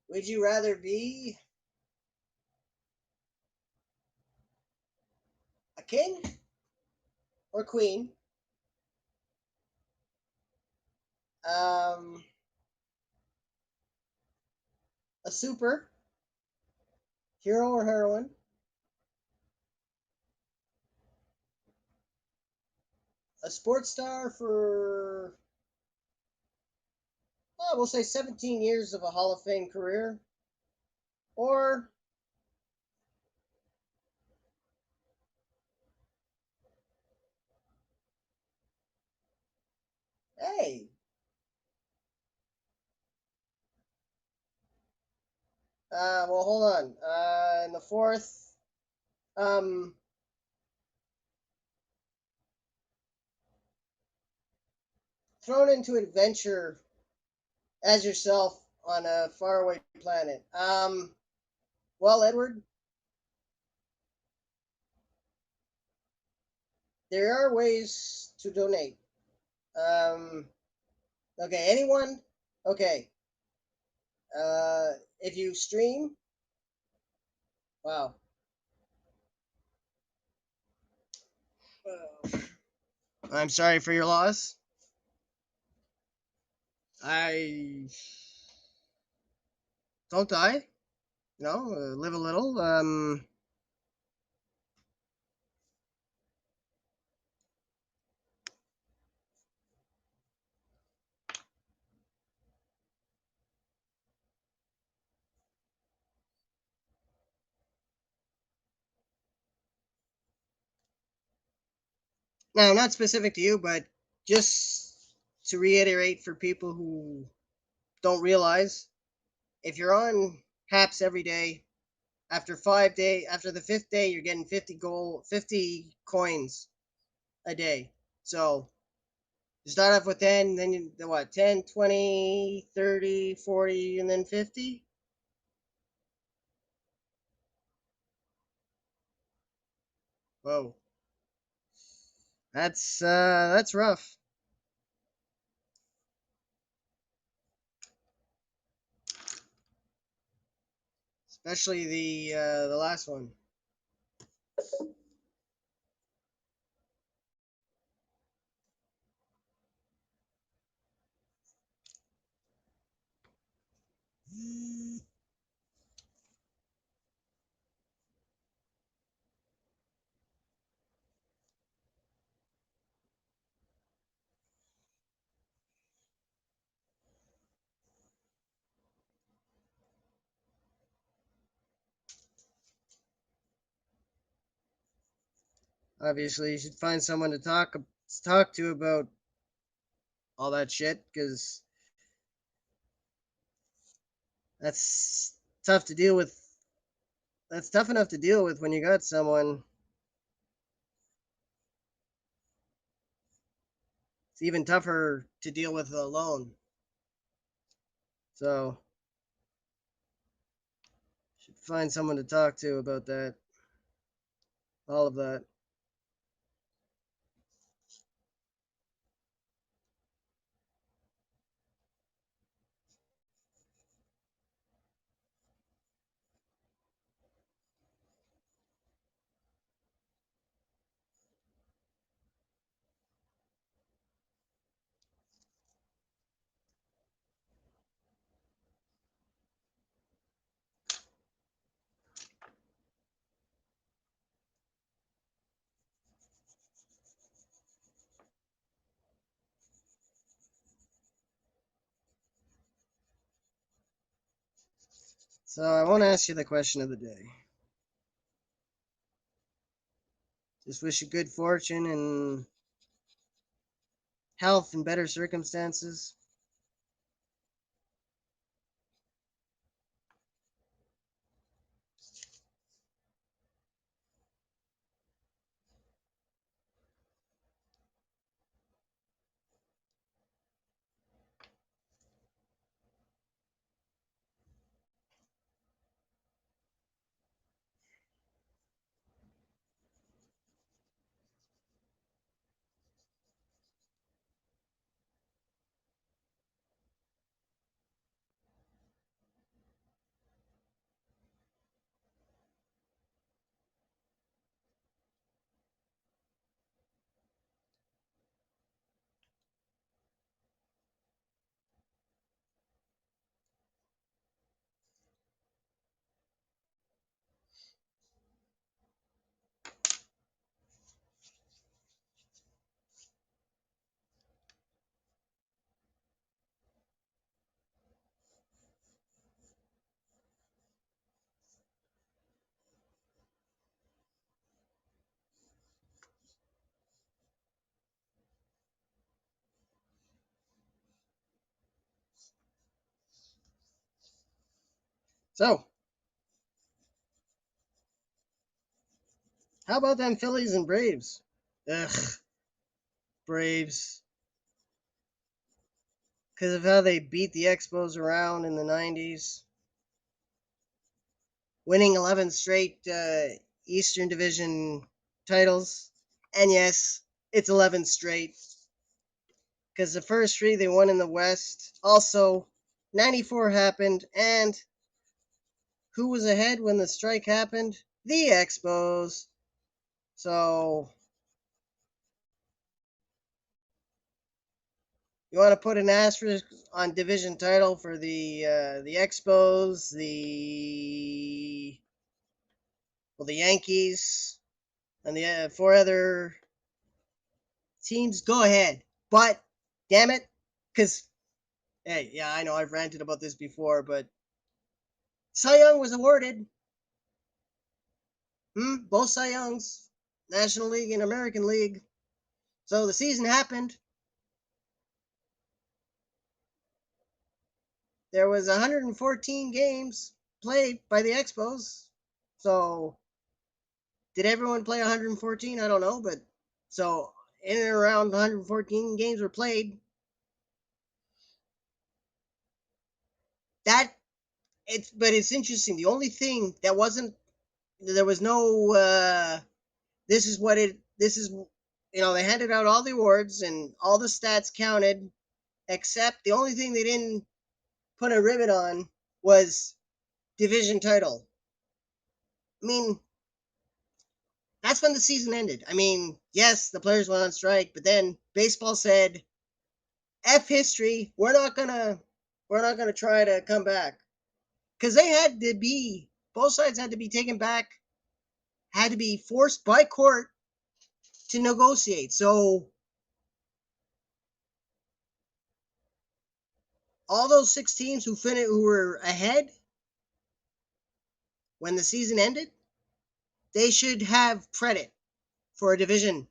Would you rather be a king or queen? Um, a super hero or heroine? A sports star for we'll say 17 years of a Hall of Fame career, or hey, well, hold on. In the fourth, um, thrown into adventure as yourself on a faraway planet. Well, Edward, there are ways to donate. Um, okay, anyone? Okay, if you stream, wow. I'm sorry for your loss. I don't die. Live a little. Now, not specific to you, but just to reiterate for people who don't realize, if you're on Haps every day, after the fifth day, you're getting 50 coins a day. So you start off with 10, then you what, 10, 20, 30, 40, and then 50? Whoa. That's rough. Especially the last one. Obviously, you should find someone to talk to about all that shit, because that's tough to deal with. That's tough enough to deal with when you got someone. It's even tougher to deal with alone. So, should find someone to talk to about that. All of that. So, I won't ask you the question of the day. Just wish you good fortune and health and better circumstances. So, how about them Phillies and Braves? Ugh, Braves. Because of how they beat the Expos around in the 90s, winning 11 straight Eastern Division titles. And yes, it's 11 straight. Because the first three they won in the West. Also, 94 happened, and who was ahead when the strike happened? The Expos. So, you want to put an asterisk on division title for the Expos, the Yankees, and the four other teams? Go ahead, but damn it, because hey, yeah, I know I've ranted about this before, but Cy Young was awarded. Both Cy Youngs, National League and American League. So the season happened. There was 114 games played by the Expos. So did everyone play 114? I don't know, but so in and around 114 games were played. That it's interesting. The only thing that wasn't there was no this is what it this is they handed out all the awards and all the stats counted, except the only thing they didn't put a ribbon on was division title. I mean, that's when the season ended. I mean, yes, the players went on strike, but then baseball said, "F history. We're not gonna try to come back," because they had to be both sides had to be taken back, had to be forced by court to negotiate. So all those 6 teams who were ahead when the season ended, they should have credit for a division.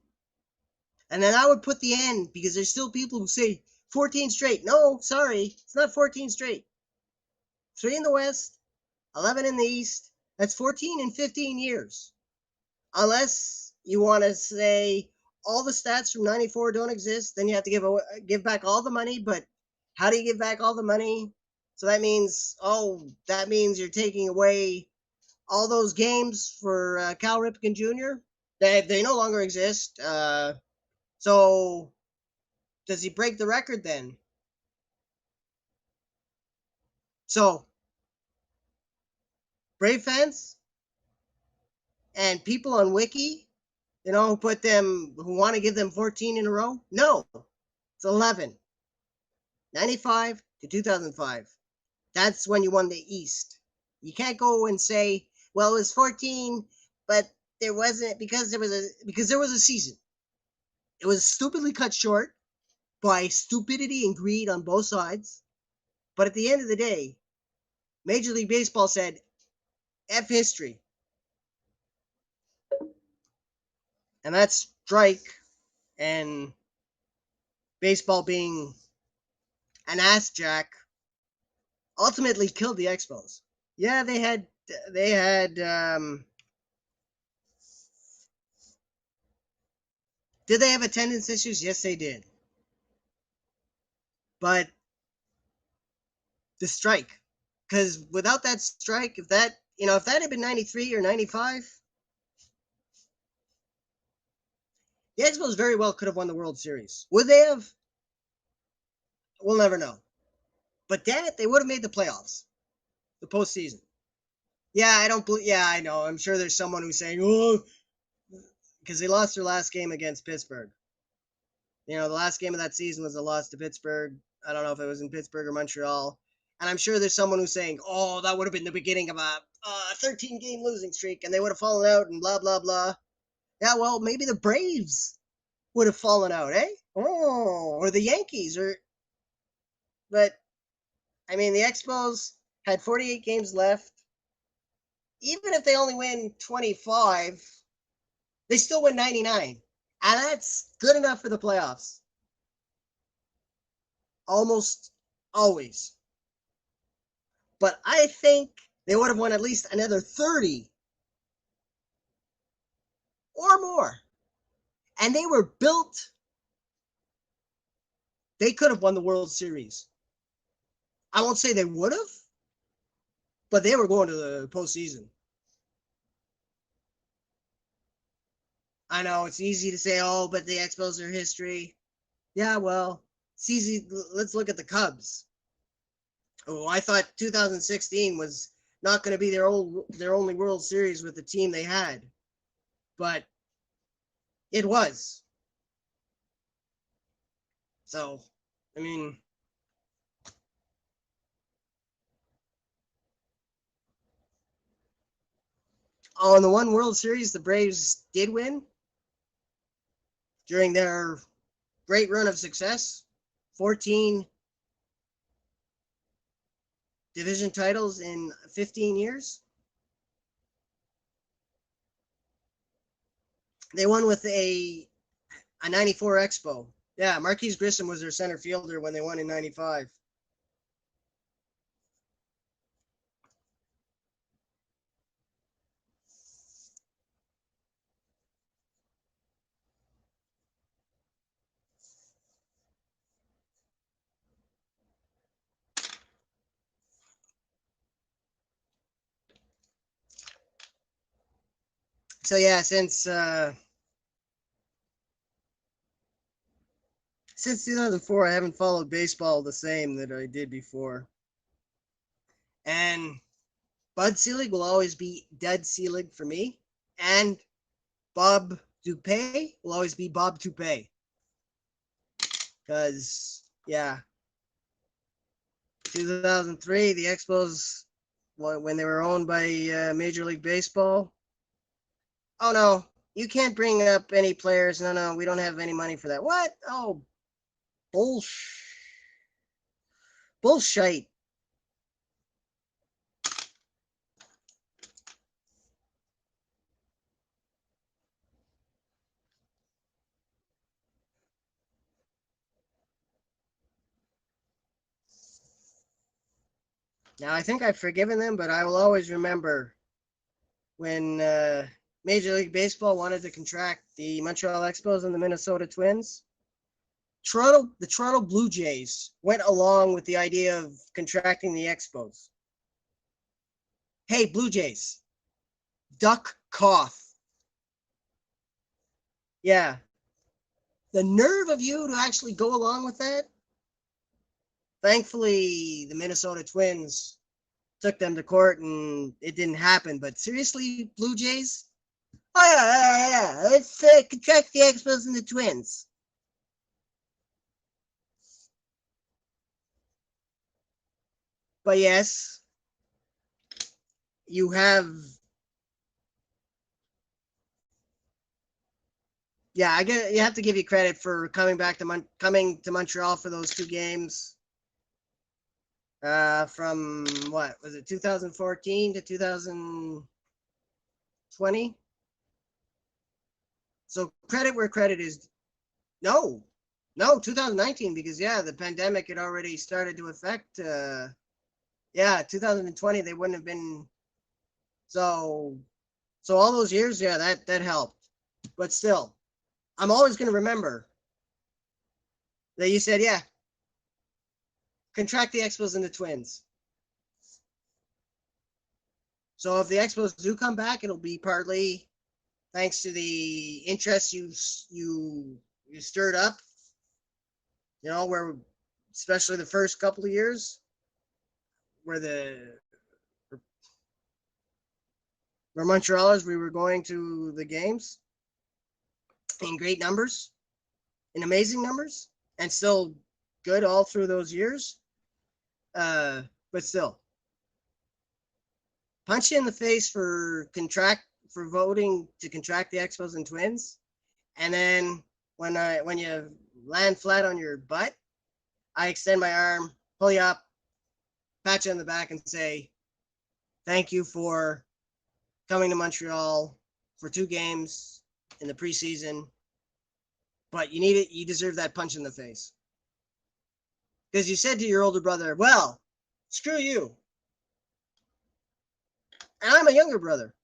And then I would put the end because there's still people who say 14 straight. No, sorry, it's not 14 straight. 3 in the West, 11 in the East. That's 14 in 15 years. Unless you want to say all the stats from 94 don't exist, then you have to give back all the money. But how do you give back all the money? So that means you're taking away all those games for Cal Ripken Jr. They no longer exist. So does he break the record then? So Brave fans and people on Wiki, who want to give them 14 in a row. No, it's 11. 95 to 2005. That's when you won the East. You can't go and say, well, it was 14, but there wasn't because there was a season. It was stupidly cut short by stupidity and greed on both sides. But at the end of the day, Major League Baseball said, F history. And that strike and baseball being an ass jack ultimately killed the Expos. Yeah, they had did they have attendance issues? Yes, they did. But the strike, because without that strike, if that had been 93 or 95, the Expos very well could have won the World Series. Would they have? We'll never know. But damn it, they would have made the playoffs, the postseason. Yeah, I don't believe. Yeah, I know. I'm sure there's someone who's saying, "Oh," because they lost their last game against Pittsburgh. The last game of that season was a loss to Pittsburgh. I don't know if it was in Pittsburgh or Montreal. And I'm sure there's someone who's saying, "Oh, that would have been the beginning of a 13 game losing streak, and they would have fallen out and blah blah blah." Yeah, well, maybe the Braves would have fallen out, eh? Oh, or the Yankees, but I mean, the Expos had 48 games left. Even if they only win 25, they still win 99, and that's good enough for the playoffs. Almost always. But I think they would have won at least another 30 or more. And they were built. They could have won the World Series. I won't say they would have, but they were going to the postseason. I know it's easy to say, oh, but the Expos are history. Yeah, well, it's easy. Let's look at the Cubs. Oh, I thought 2016 was not going to be their only World Series with the team they had, but it was. So, I mean, on the one World Series the Braves did win during their great run of success, 14 division titles in 15 years. They won with a 94 Expo. Yeah, Marquise Grissom was their center fielder when they won in 95. So yeah, since 2004, I haven't followed baseball the same that I did before. And Bud Selig will always be Dead Selig for me, and Bob Dupé will always be Bob Dupé. Because yeah, 2003, the Expos, when they were owned by Major League Baseball. Oh no, you can't bring up any players. No, no, we don't have any money for that. What? Oh, bullshit. Now I think I've forgiven them, but I will always remember when Major League Baseball wanted to contract the Montreal Expos and the Minnesota Twins. The Toronto Blue Jays went along with the idea of contracting the Expos. Hey, Blue Jays, duck cough. Yeah, the nerve of you to actually go along with that. Thankfully, the Minnesota Twins took them to court and it didn't happen. But seriously, Blue Jays? Oh, yeah. Let's contract the Expos and the Twins. But yes, you have. Yeah, you have to give you credit for coming to Montreal for those two games. From what was it, 2014 to 2020? So credit where credit is. No, no, 2019, because yeah, the pandemic had already started to affect. Yeah, 2020 they wouldn't have been. So, so all those years, yeah, that helped. But still, I'm always going to remember that you said, yeah, contract the Expos and the Twins. So if the Expos do come back, it'll be partly thanks to the interest you stirred up. You know, where especially the first couple of years, where where Montrealers we were going to the games in great numbers, in amazing numbers, and still good all through those years. But still, punch you in the face for voting to contract the Expos and Twins, and then when you land flat on your butt, I extend my arm, pull you up, pat you on the back, and say, "Thank you for coming to Montreal for two games in the preseason, but you need it. You deserve that punch in the face because you said to your older brother, well, screw you,' and I'm a younger brother,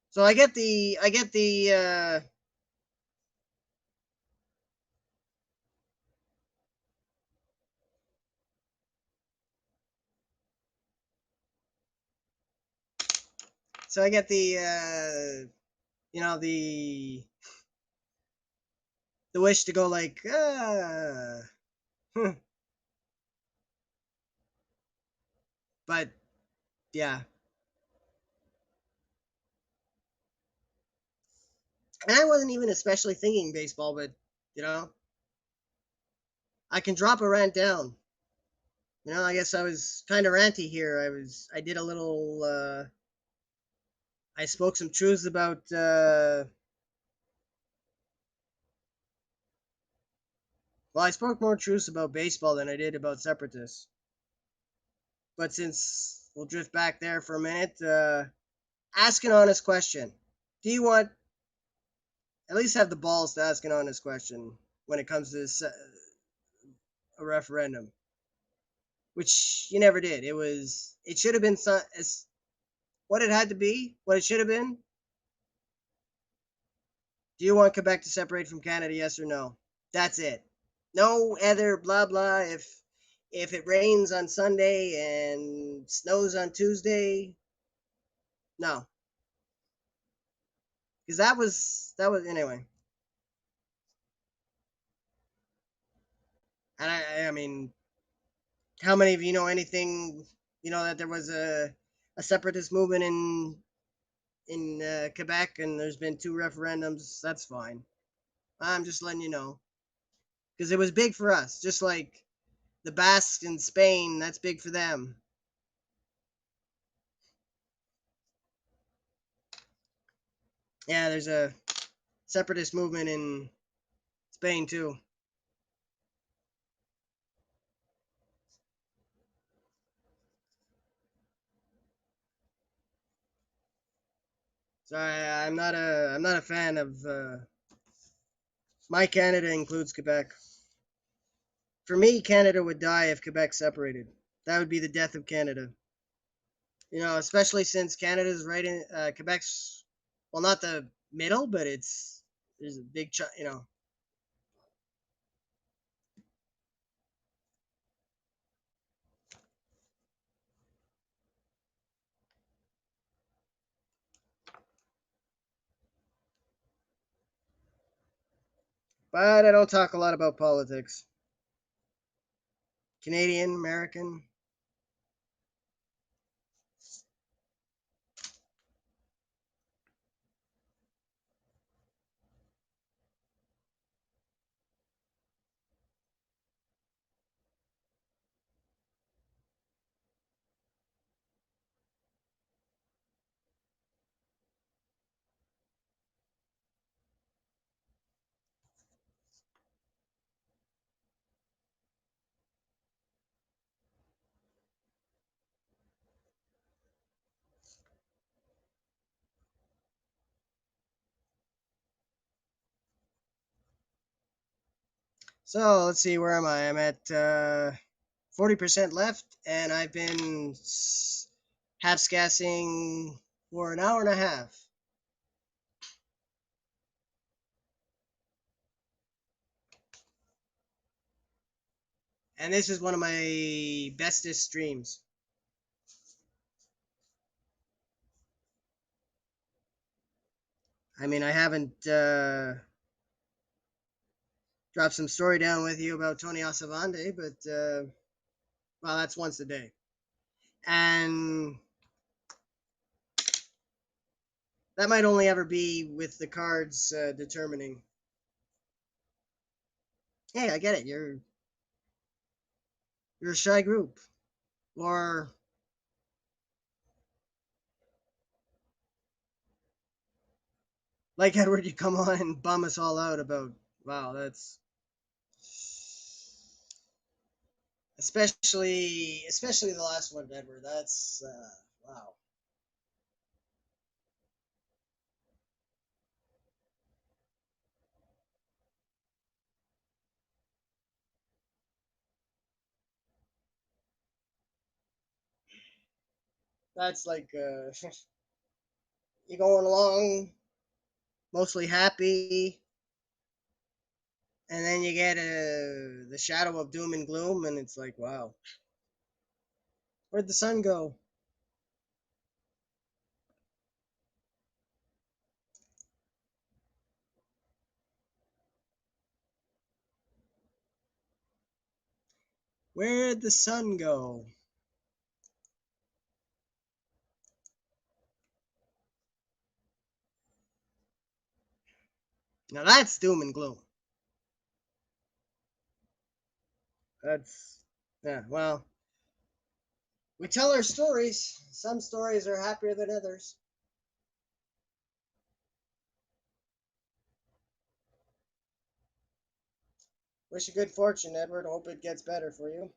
so I get the so I get the you know the wish to go like but yeah, and I wasn't even especially thinking baseball, but you know, I can drop a rant down. You know, I guess I was kind of ranty here. I did a little I spoke some truths about well, I spoke more truths about baseball than I did about separatists. But since we'll drift back there for a minute, ask an honest question. Do you want at least have the balls to ask an honest question when it comes to this, a referendum? Which you never did. It should have been as what it had to be, what it should have been. Do you want Quebec to separate from Canada? Yes or no? That's it. No other blah blah. If it rains on Sunday and snows on Tuesday, no. because that was anyway. And I mean, how many of you know anything? You know that there was a separatist movement in Quebec, and there's been two referendums. That's fine. I'm just letting you know because it was big for us, just like the Basques in Spain. That's big for them. Yeah, there's a separatist movement in Spain too. So I'm not a fan of my Canada includes Quebec. For me, Canada would die if Quebec separated. That would be the death of Canada. You know, especially since Canada's right in Quebec's, well, not the middle, but there's a big chunk. You know, but I don't talk a lot about politics. Canadian, American. So let's see, where am I? I'm at 40% left, and I've been half gassing for an hour and a half. And this is one of my bestest streams. I mean, I haven't dropped some story down with you about Tony Osavande, but well, that's once a day. And that might only ever be with the cards determining. Hey, I get it. You're a shy group, or like Edward, you come on and bum us all out about. Wow, that's especially the last one, Edward. That's wow. That's like you're going along mostly happy, and then you get the shadow of doom and gloom, and it's like, wow, where'd the sun go? Where'd the sun go? Now that's doom and gloom. That's yeah. Well, we tell our stories. Some stories are happier than others. Wish you good fortune, Edward. Hope it gets better for you.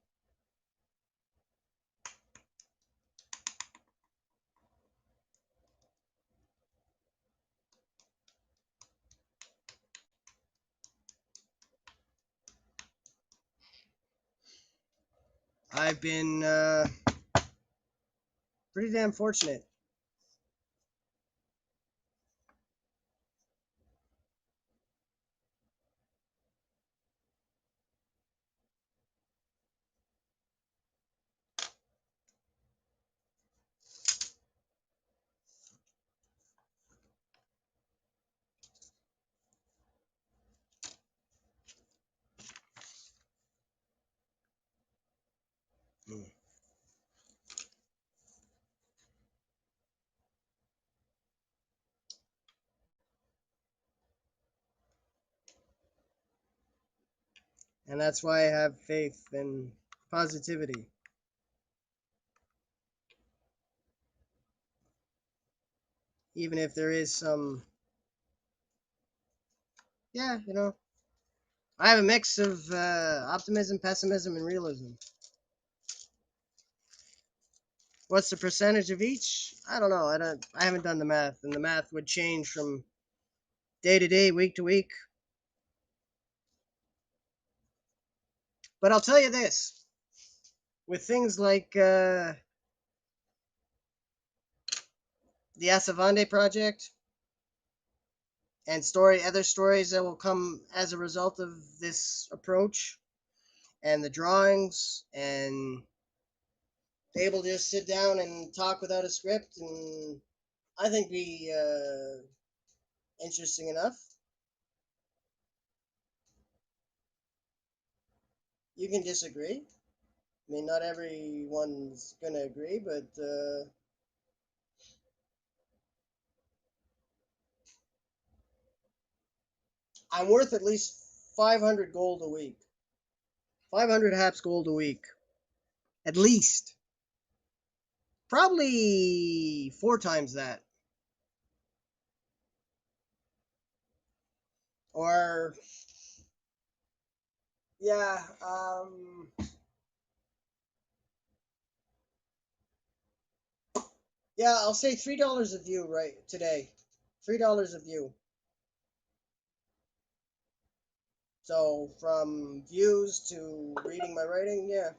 I've been pretty damn fortunate. And that's why I have faith and positivity. Even if there is some, yeah, I have a mix of optimism, pessimism, and realism. What's the percentage of each? I don't know. I haven't done the math, and the math would change from day to day, week to week. But I'll tell you this: with things like the Asavande project and other stories that will come as a result of this approach, and the drawings, and able to just sit down and talk without a script, and I think be interesting enough. You can disagree. I mean, not everyone's gonna agree, but I'm worth at least 500 gold a week. 500 haps gold a week, at least. Probably 4 times that, or yeah, yeah. I'll say $3 a view right today. $3 a view. So from views to reading my writing, yeah.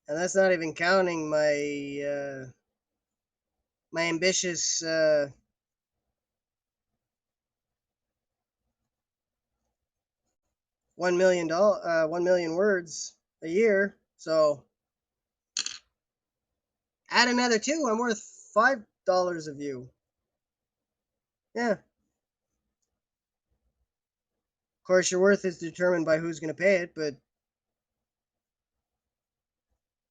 And that's not even counting my ambitious 1 million words a year. So add another two. I'm worth $5 a view. Yeah. Of course, your worth is determined by who's going to pay it, but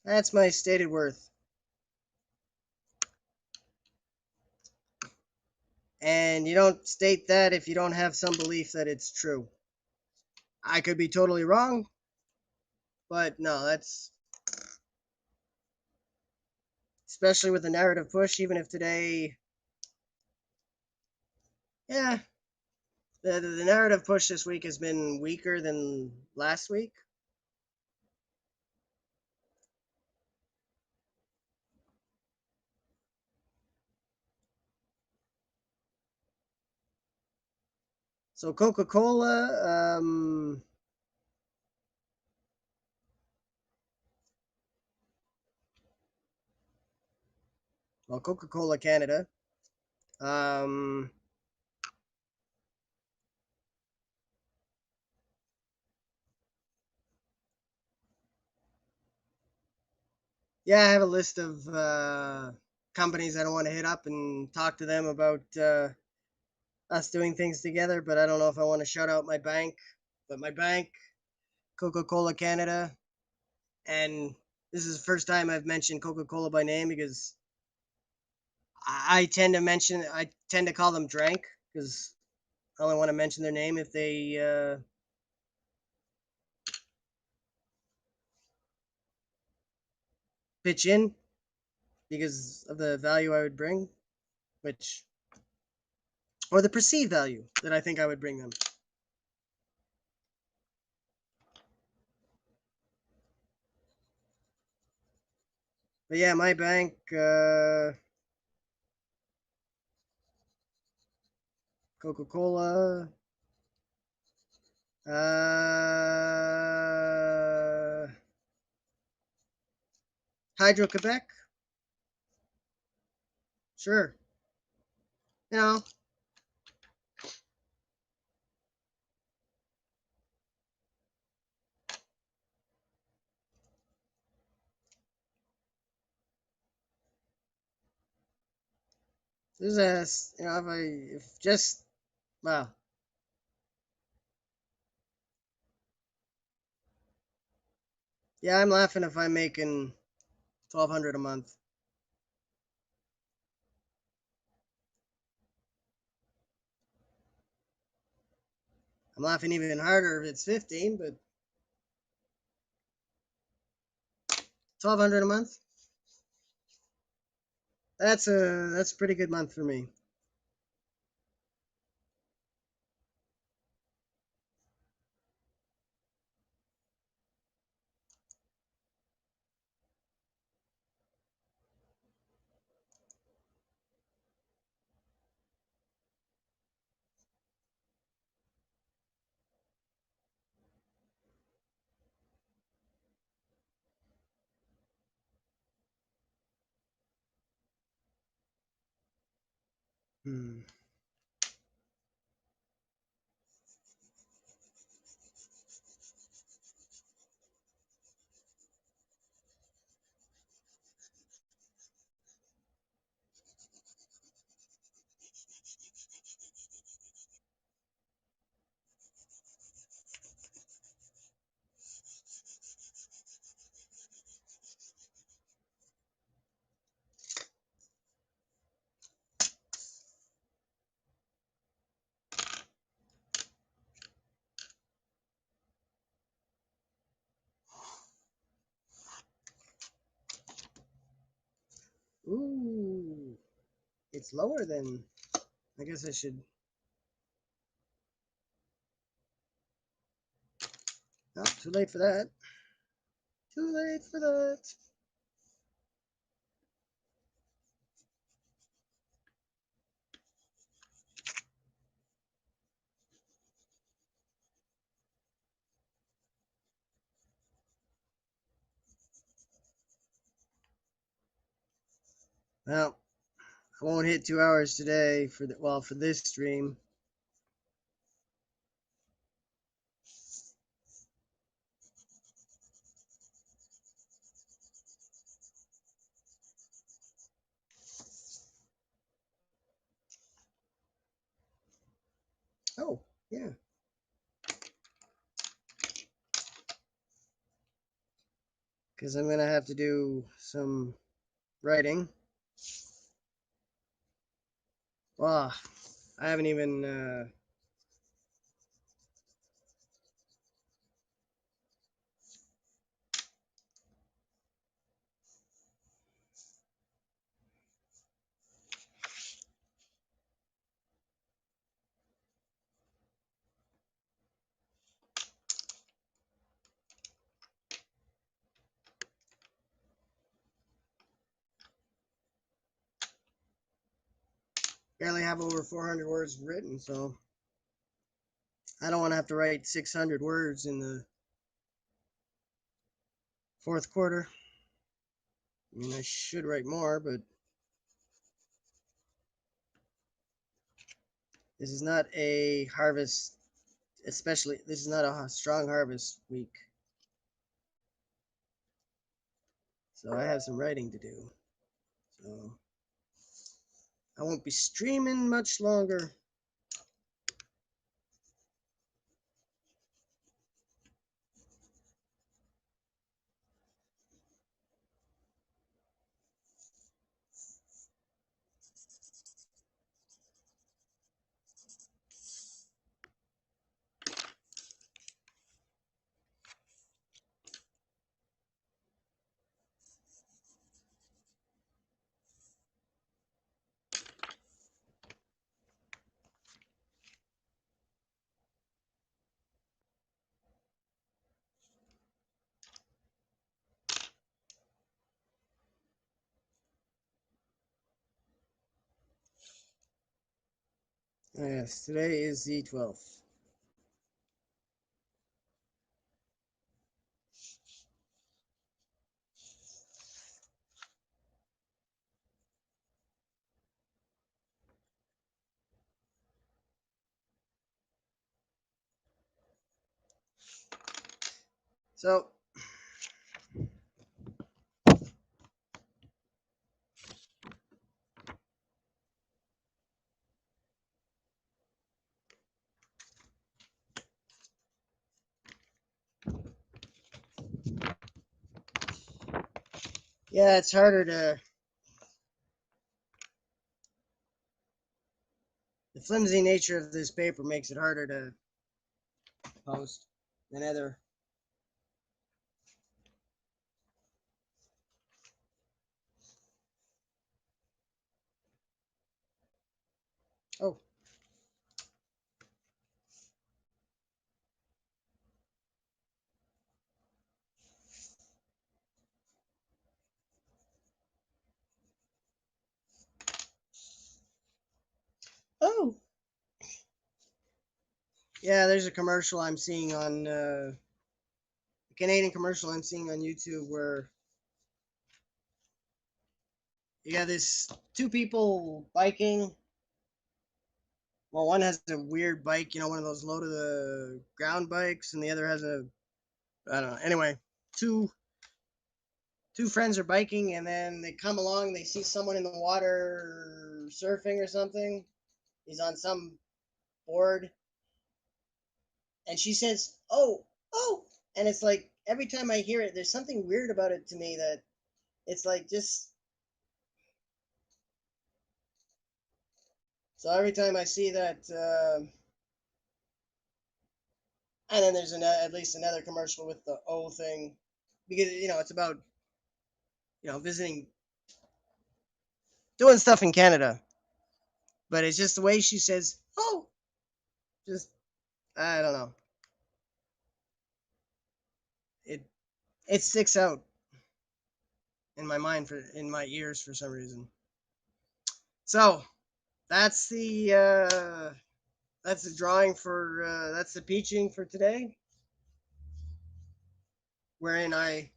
that's my stated worth. And you don't state that if you don't have some belief that it's true. I could be totally wrong, but no, that's especially with the narrative push. Even if today, yeah, the narrative push this week has been weaker than last week. So Coca-Cola, well, Coca-Cola Canada, um, yeah, I have a list of companies I don't want to hit up and talk to them about us doing things together, but I don't know if I want to shout out my bank. But my bank, Coca-Cola Canada, and this is the first time I've mentioned Coca-Cola by name because I tend to call them Drank because I only want to mention their name if they pitch in because of the value I would bring, which or the perceived value that I think I would bring them. But yeah, my bank, Coca-Cola, Hydro Quebec, sure. You know, This is if just wow. Yeah, I'm laughing if I'm making 1,200 a month. I'm laughing even harder if it's 15, but 1,200 a month. That's a pretty good month for me. Hmm. Ooh, it's lower than. I guess I should. Oh, too late for that. Too late for that. Well, I won't hit 2 hours today for this stream. Oh, yeah. Because I'm gonna have to do some writing. Wow, I haven't even. Barely have over 400 words written, so I don't want to have to write 600 words in the fourth quarter. I mean, I should write more, but this is not a harvest, especially, this is not a strong harvest week. So I have some writing to do. So I won't be streaming much longer. Yes, today is the 12th. So Yeah, it's harder to. The flimsy nature of this paper makes it harder to post than other. Oh, oh. Yeah, there's a commercial I'm seeing on a Canadian commercial I'm seeing on YouTube where you got this two people biking. Well, one has a weird bike, one of those low to the ground bikes, and the other has a I don't know. Anyway, two two friends are biking, and then they come along. They see someone in the water surfing or something. He's on some board, and she says, "Oh, oh!" And it's like every time I hear it, there's something weird about it to me that it's like just. So every time I see that, and then there's at least another commercial with the O thing, because it's about visiting, doing stuff in Canada, but it's just the way she says, "Oh," just I don't know. It it sticks out in my mind in my ears for some reason. So that's the drawing for that's the peaching for today, wherein I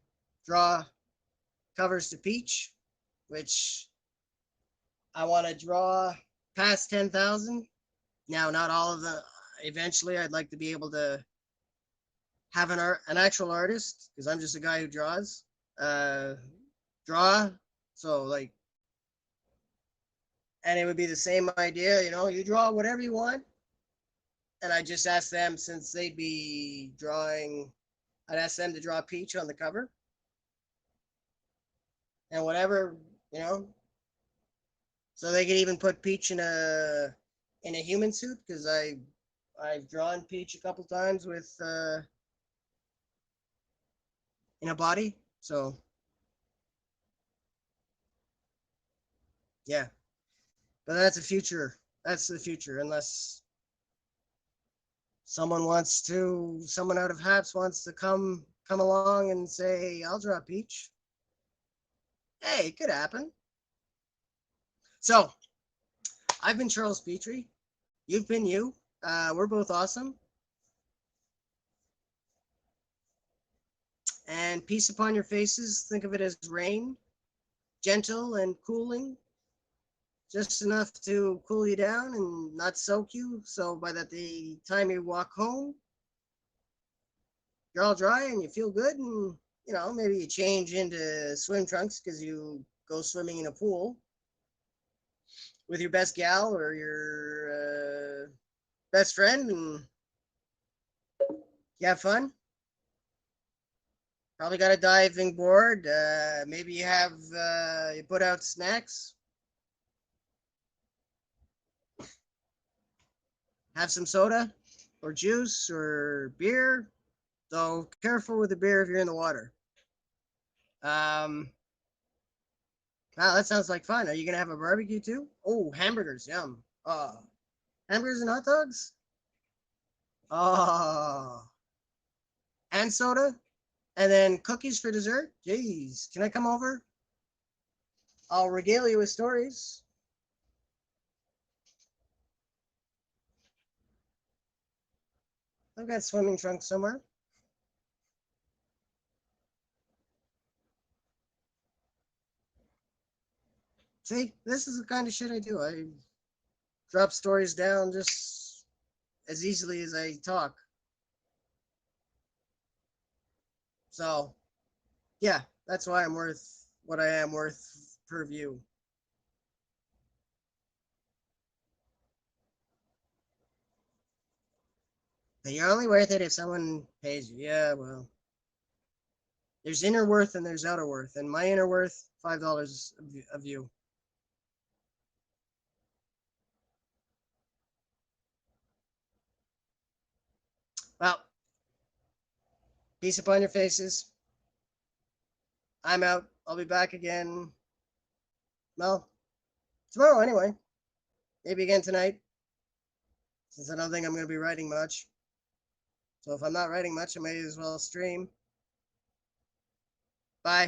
draw covers to peach, which I want to draw past 10,000. Now, not all of the. Eventually, I'd like to be able to have an actual artist, because I'm just a guy who draws. Uh, draw. So like, and it would be the same idea. You draw whatever you want, and I just ask them, since they'd be drawing. I'd ask them to draw Peach on the cover, and whatever you know. So they could even put Peach in a human suit, because I've drawn Peach a couple times with in a body. So yeah, but that's the future. That's the future, unless someone out of Haps wants to come along and say, "Hey, I'll draw Peach." Hey, it could happen. So I've been Charles Petrie. You've been you. We're both awesome. And peace upon your faces. Think of it as rain, gentle and cooling, just enough to cool you down and not soak you. So by the time you walk home, you're all dry and you feel good. And, maybe you change into swim trunks because you go swimming in a pool with your best gal or your best friend, and you have fun. Probably got a diving board. Maybe you put out snacks, have some soda or juice or beer. So careful with the beer if you're in the water. Um, wow, that sounds like fun. Are you gonna have a barbecue too? Oh, hamburgers, yum. Hamburgers and hot dogs. Oh, and soda, and then cookies for dessert. Jeez, can I come over? I'll regale you with stories. I've got swimming trunks somewhere. See, this is the kind of shit I do. I drop stories down just as easily as I talk. So, yeah, that's why I'm worth what I am worth per view. But you're only worth it if someone pays you. Yeah, well, There's inner worth and there's outer worth, and my inner worth, $5 a view. Well, peace upon your faces. I'm out. I'll be back again. Well, tomorrow anyway. Maybe again tonight, since I don't think I'm going to be writing much. So if I'm not writing much, I may as well stream.